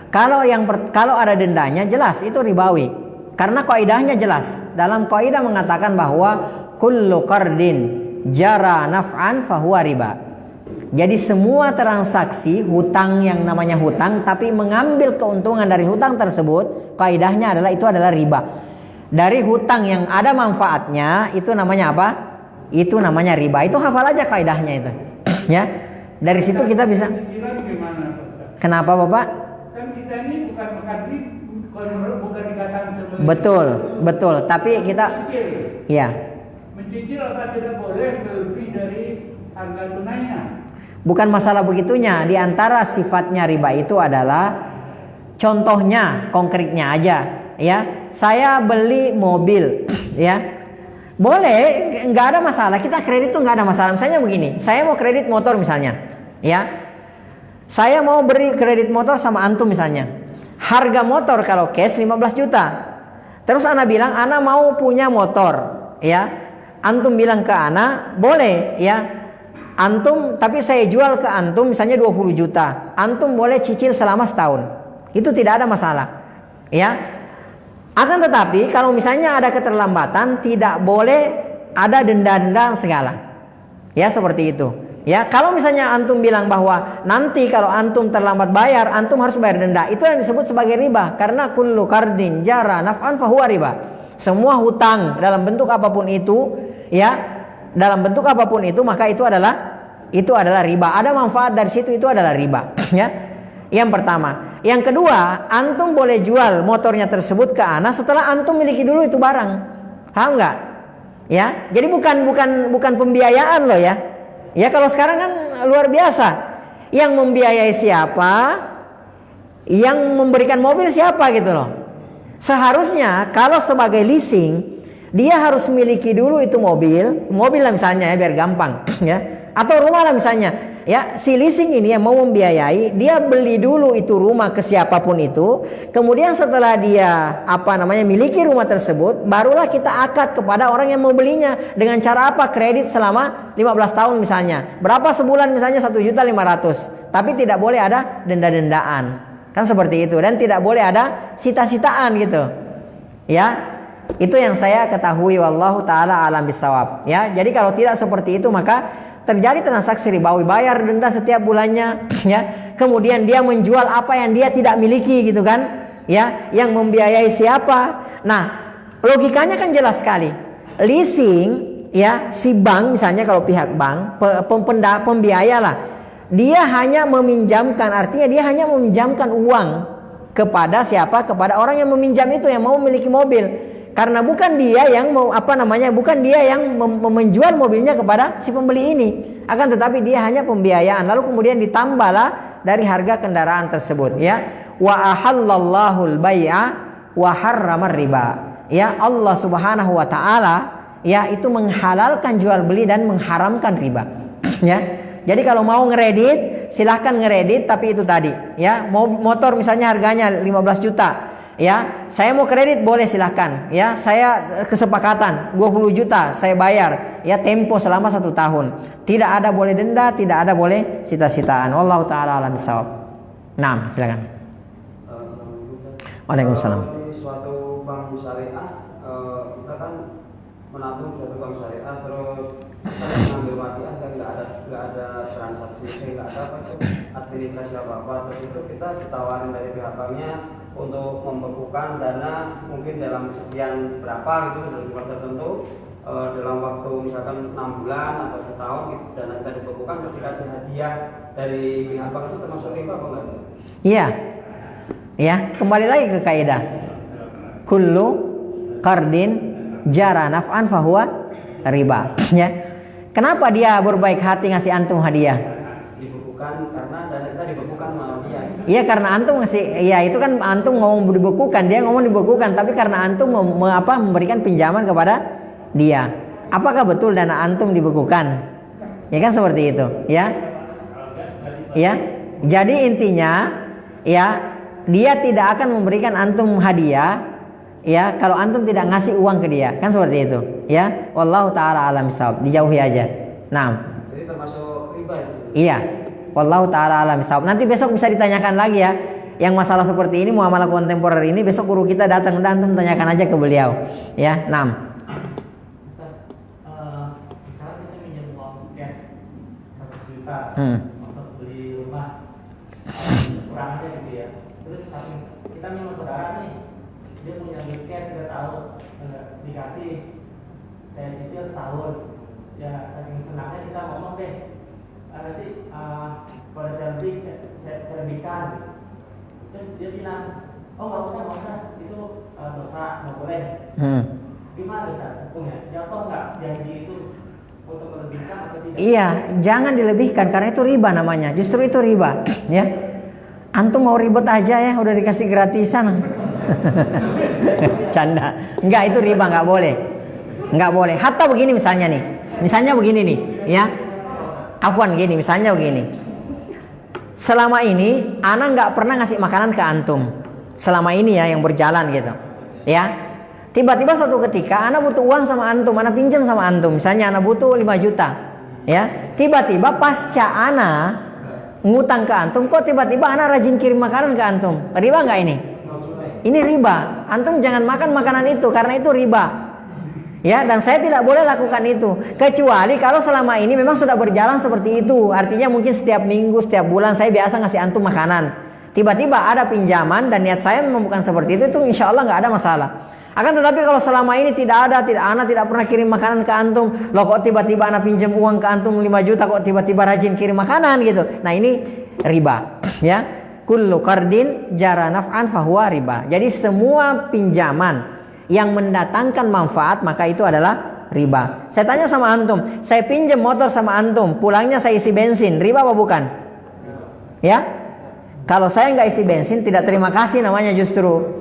Kalau ada dendanya, jelas itu ribawi, karena kaidahnya jelas. Dalam kaidah mengatakan bahwa kullu qardin jara naf'an fahuwa riba. Jadi semua transaksi hutang yang namanya hutang tapi mengambil keuntungan dari hutang tersebut, kaidahnya adalah riba. Dari hutang yang ada manfaatnya, itu namanya apa? Itu namanya riba. Itu hafal aja kaidahnya itu. Ya. Dari situ kita bisa. Kenapa, Bapak? Kan kita ini bukan dikatakan sebagai Betul. Tapi kita mencicil apa tidak boleh lebih dari harga tunainya. Bukan masalah begitunya. Di antara sifatnya riba itu adalah, contohnya konkretnya aja, ya. Saya beli mobil, ya. Boleh, nggak ada masalah. Kita kredit tuh nggak ada masalah. Misalnya begini, saya mau kredit motor misalnya, ya. Saya mau beri kredit motor sama antum misalnya. Harga motor kalau cash 15 juta. Terus ana bilang ana mau punya motor, ya. Antum bilang ke ana, boleh, ya. Antum, tapi saya jual ke antum misalnya 20 juta. Antum boleh cicil selama setahun. Itu tidak ada masalah. Ya. Akan tetapi kalau misalnya ada keterlambatan, tidak boleh ada denda-denda segala. Ya, seperti itu. Ya, kalau misalnya antum bilang bahwa nanti kalau antum terlambat bayar, antum harus bayar denda. Itu yang disebut sebagai riba, karena kullu qardin jara naf'an fahuwa riba. Semua hutang dalam bentuk apapun itu, ya, dalam bentuk apapun itu, maka itu adalah riba. Ada manfaat dari situ, itu adalah riba, ya. Yang pertama. Yang kedua, antum boleh jual motornya tersebut ke ana setelah antum miliki dulu itu barang. Paham nggak? Ya. Jadi bukan pembiayaan loh, ya. Ya, kalau sekarang kan luar biasa. Yang membiayai siapa? Yang memberikan mobil siapa gitu loh. Seharusnya kalau sebagai leasing, dia harus miliki dulu itu mobil lah misalnya, ya, biar gampang, ya. Atau rumah lah misalnya, ya. Si leasing ini yang mau membiayai, dia beli dulu itu rumah ke siapapun itu. Kemudian setelah dia miliki rumah tersebut, barulah kita akad kepada orang yang mau belinya. Dengan cara apa? Kredit selama 15 tahun misalnya. Berapa sebulan misalnya 1.500.000. Tapi tidak boleh ada denda-dendaan. Kan seperti itu. Dan tidak boleh ada sita-sitaan gitu. Ya. Itu yang saya ketahui, wallahu taala alam bisawab. Ya, jadi kalau tidak seperti itu maka terjadi transaksi ribawi, bayar denda setiap bulannya, ya. Kemudian dia menjual apa yang dia tidak miliki gitu kan, ya. Yang membiayai siapa? Nah, logikanya kan jelas sekali. Leasing, ya, si bank misalnya, kalau pihak bank pembiaya lah, dia hanya meminjamkan, artinya dia hanya meminjamkan uang kepada siapa? Kepada orang yang meminjam itu, yang mau memiliki mobil. Karena bukan dia yang menjual mobilnya kepada si pembeli ini. Akan tetapi dia hanya pembiayaan. Lalu kemudian ditambahlah dari harga kendaraan tersebut, ya. Wa ahallallahu al-bai'a wa harramar riba. Ya, Allah Subhanahu wa taala, ya, itu menghalalkan jual beli dan mengharamkan riba. Ya. Jadi kalau mau ngeredit, silahkan ngeredit, tapi itu tadi, ya. Motor misalnya harganya 15 juta. Ya, saya mau kredit, boleh silahkan. Ya, saya kesepakatan 20 juta saya bayar. Ya, tempo selama 1 tahun. Tidak ada boleh denda, tidak ada boleh sita-sitaan. Wallahu taala alam bisawab. Nah, silakan. Waalaikumsalam. Di suatu bank syariah, kita kan bank syariah terus saya mengambil wadiah dan nggak ada transaksi, nggak ada apa itu administrasi apa terus itu kita ditawarin dari pihak banknya untuk membekukan dana mungkin dalam sekian berapa gitu dalam jumlah tertentu dalam waktu misalkan 6 bulan atau setahun gitu, dana kita dibekukan terus dikasih hadiah dari pihak bank itu termasuk riba apa enggak? Iya. Ya, kembali lagi ke kaidah. Kullu qardin jara naf'an fahuwa riba. Ya. Kenapa dia berbaik hati ngasih antum hadiah? Dibekukan karena dana kita dibekukan sama dia. Iya, karena antum ngasih, ya itu kan antum ngomong dibekukan, dia ngomong dibekukan, tapi karena antum memberikan pinjaman kepada dia. Apakah betul dana antum dibekukan? Ya kan seperti itu, ya. Ya. Jadi intinya, ya, dia tidak akan memberikan antum hadiah, ya, kalau antum tidak ngasih uang ke dia, kan seperti itu, ya. Wallahu taala alam bisawab, dijauhi aja. Nah. Jadi termasuk riba ya? Iya. Wallahu taala alam bisawab. Nanti besok bisa ditanyakan lagi ya. Yang masalah seperti ini, muamalah kontemporer ini, besok guru kita datang dan antum tanyakan aja ke beliau, ya. Nah. Misalnya kita minjem uang cash 1 juta untuk beli rumah, kurang aja gitu ya. Terus kita memang saudara nih, dia punya duit cash, dia tahu dikasih, saya cicil setahun, ya saking senangnya kita ngomong deh, nanti kalau saya beli saya belikan. Terus dia bilang, oh nggak usah, itu dosa, nggak boleh. Gimana Ustaz hukumnya? Jatuh nggak janji itu untuk melebihkan atau tidak? Iya, jangan dilebihkan karena itu riba namanya. Justru itu riba, ya. Antum mau ribet aja ya, udah dikasih gratisan. Canda. Enggak, itu riba, enggak boleh. Enggak boleh. Hatta begini misalnya nih. Misalnya begini nih, ya. Afwan gini, misalnya begini. Selama ini ana enggak pernah ngasih makanan ke antum. Selama ini ya yang berjalan gitu. Ya. Tiba-tiba suatu ketika ana butuh uang sama antum, ana pinjam sama antum. Misalnya ana butuh 5 juta. Ya. Tiba-tiba pasca ana ngutang ke antum, kok tiba-tiba ana rajin kirim makanan ke antum. Riba enggak ini? Ini riba. Antum jangan makan makanan itu karena itu riba. Ya, dan saya tidak boleh lakukan itu kecuali kalau selama ini memang sudah berjalan seperti itu. Artinya mungkin setiap minggu, setiap bulan saya biasa ngasih antum makanan. Tiba-tiba ada pinjaman dan niat saya memang bukan seperti itu insya Allah nggak ada masalah. Akan tetapi kalau selama ini tidak ada, ana tidak pernah kirim makanan ke antum, loh kok tiba-tiba ana pinjam uang ke antum 5 juta kok tiba-tiba rajin kirim makanan gitu. Nah ini riba, ya. Kullu qardin jara naf'an fahuwa riba. Jadi semua pinjaman yang mendatangkan manfaat maka itu adalah riba. Saya tanya sama antum, saya pinjam motor sama antum, pulangnya saya isi bensin, riba apa bukan? Ya? Kalau saya nggak isi bensin, tidak terima kasih namanya justru.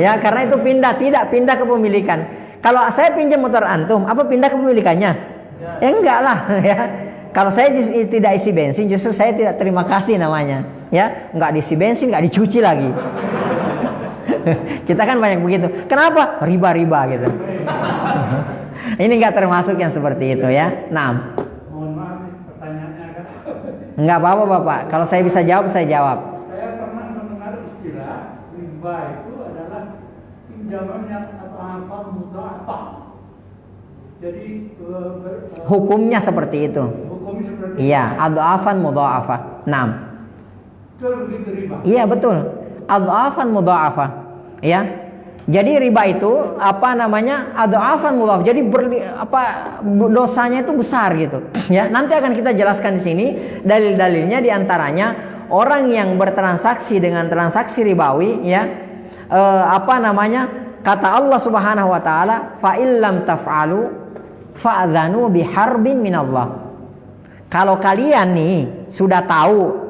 Ya, karena itu tidak pindah kepemilikan. Kalau saya pinjam motor antum, apa pindah kepemilikannya? Ya enggak lah, ya. Kalau saya tidak isi bensin, justru saya tidak terima kasih namanya. Ya, nggak diisi bensin, nggak dicuci lagi. Kita kan banyak begitu. Kenapa? Riba-riba gitu. Ini nggak termasuk yang seperti itu ya. Nah. Mohon maaf pertanyaannya kan. Nggak apa-apa Bapak. Kalau saya bisa jawab, saya jawab. Saya pernah mendengar istilah riba itu adalah pinjaman yang atau hafal mudha'afah. Jadi hukumnya seperti itu. Hukumnya seperti iya, adhafan mudha'afah. Naam. Betul begitu riba. Iya betul. Adhafan mudha'afah. Ya. Jadi riba itu apa namanya? Adhafan mudha'afah. Jadi dosanya itu besar gitu. Ya, nanti akan kita jelaskan di sini dalil-dalilnya di antaranya orang yang bertransaksi dengan transaksi ribawi ya. Kata Allah Subhanahu wa taala, fa illam taf'alu fa'dzanu biharbin minallah. Kalau kalian nih sudah tahu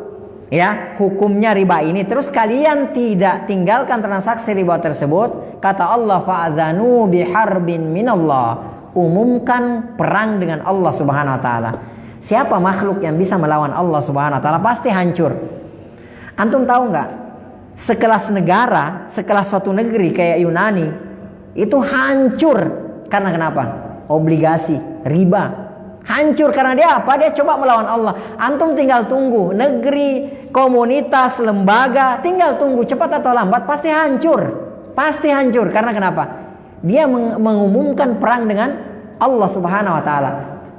ya hukumnya riba ini, terus kalian tidak tinggalkan transaksi riba tersebut, kata Allah fa'adzanu biharbin minallah, umumkan perang dengan Allah Subhanahu wa taala. Siapa makhluk yang bisa melawan Allah Subhanahu wa taala pasti hancur. Antum tahu nggak? Sekelas negara, sekelas suatu negeri kayak Yunani itu hancur karena kenapa? Obligasi, riba. Hancur karena dia apa? Dia coba melawan Allah. Antum tinggal tunggu. Negeri, komunitas, lembaga, tinggal tunggu. Cepat atau lambat pasti hancur. Pasti hancur. Karena kenapa? Dia mengumumkan perang dengan Allah Subhanahu wa taala.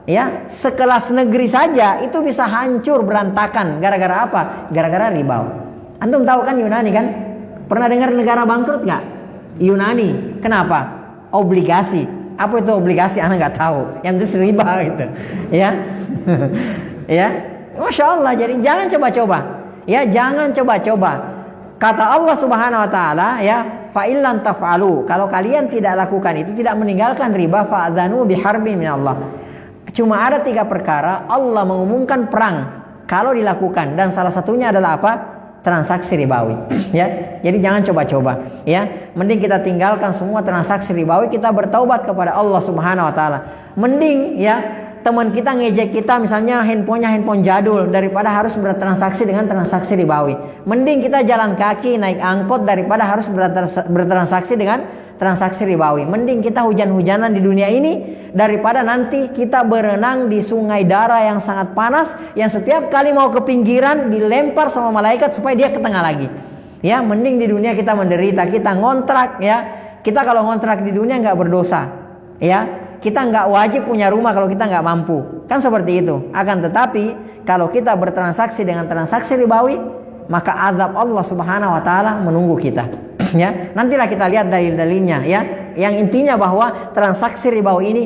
Ya, sekelas negeri saja itu bisa hancur berantakan gara-gara apa? Gara-gara riba. Antum tahu kan Yunani kan? Pernah dengar negara bangkrut nggak? Yunani. Kenapa? Obligasi. Apa itu obligasi? Anak nggak tahu. Yang itu riba gitu. Ya. Ya. Masya Allah. Jadi jangan coba-coba. Ya, jangan coba-coba. Kata Allah Subhanahu wa taala, ya, fa illan taf'alu. Kalau kalian tidak lakukan itu, tidak meninggalkan riba, fa'adzanu biharbin minallah. Cuma ada 3 perkara Allah mengumumkan perang kalau dilakukan, dan salah satunya adalah apa? Transaksi ribawi. Ya, jadi jangan coba-coba. Ya, mending kita tinggalkan semua transaksi ribawi, kita bertaubat kepada Allah Subhanahu Wa Taala. Mending ya teman kita ngejek kita misalnya handphonenya handphone jadul daripada harus bertransaksi dengan transaksi ribawi. Mending kita jalan kaki naik angkot daripada harus bertransaksi dengan transaksi ribawi. Mending kita hujan-hujanan di dunia ini daripada nanti kita berenang di sungai darah yang sangat panas, yang setiap kali mau ke pinggiran dilempar sama malaikat supaya dia ke tengah lagi. Ya, mending di dunia kita menderita, kita ngontrak ya. Kita kalau ngontrak di dunia nggak berdosa. Ya, kita nggak wajib punya rumah kalau kita nggak mampu. Kan seperti itu. Akan tetapi kalau kita bertransaksi dengan transaksi ribawi, maka azab Allah Subhanahu wa taala menunggu kita. Ya, nantilah kita lihat dalil-dalilnya ya. Yang intinya bahwa transaksi ribawi ini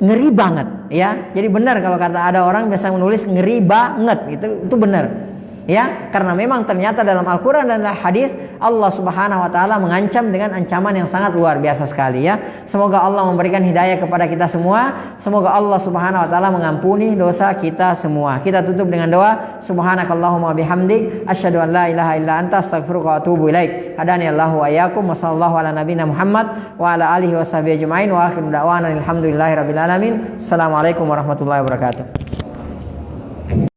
ngeri banget ya. Jadi benar kalau kata ada orang biasa menulis ngeri banget, itu benar. Ya, karena memang ternyata dalam Al-Qur'an dan hadis Allah Subhanahu wa taala mengancam dengan ancaman yang sangat luar biasa sekali ya. Semoga Allah memberikan hidayah kepada kita semua. Semoga Allah Subhanahu wa taala mengampuni dosa kita semua. Kita tutup dengan doa, subhanakallahumma bihamdik asyhadu an la ilaha illa anta astaghfiruka wa atubu ilaik. Hadani Allahu wa iyyakum wa sallallahu ala nabiyyina Muhammad wa ala alihi washabihi ajmain wa akhiru da'wana alhamdulillahirabbil alamin. Assalamualaikum warahmatullahi wabarakatuh.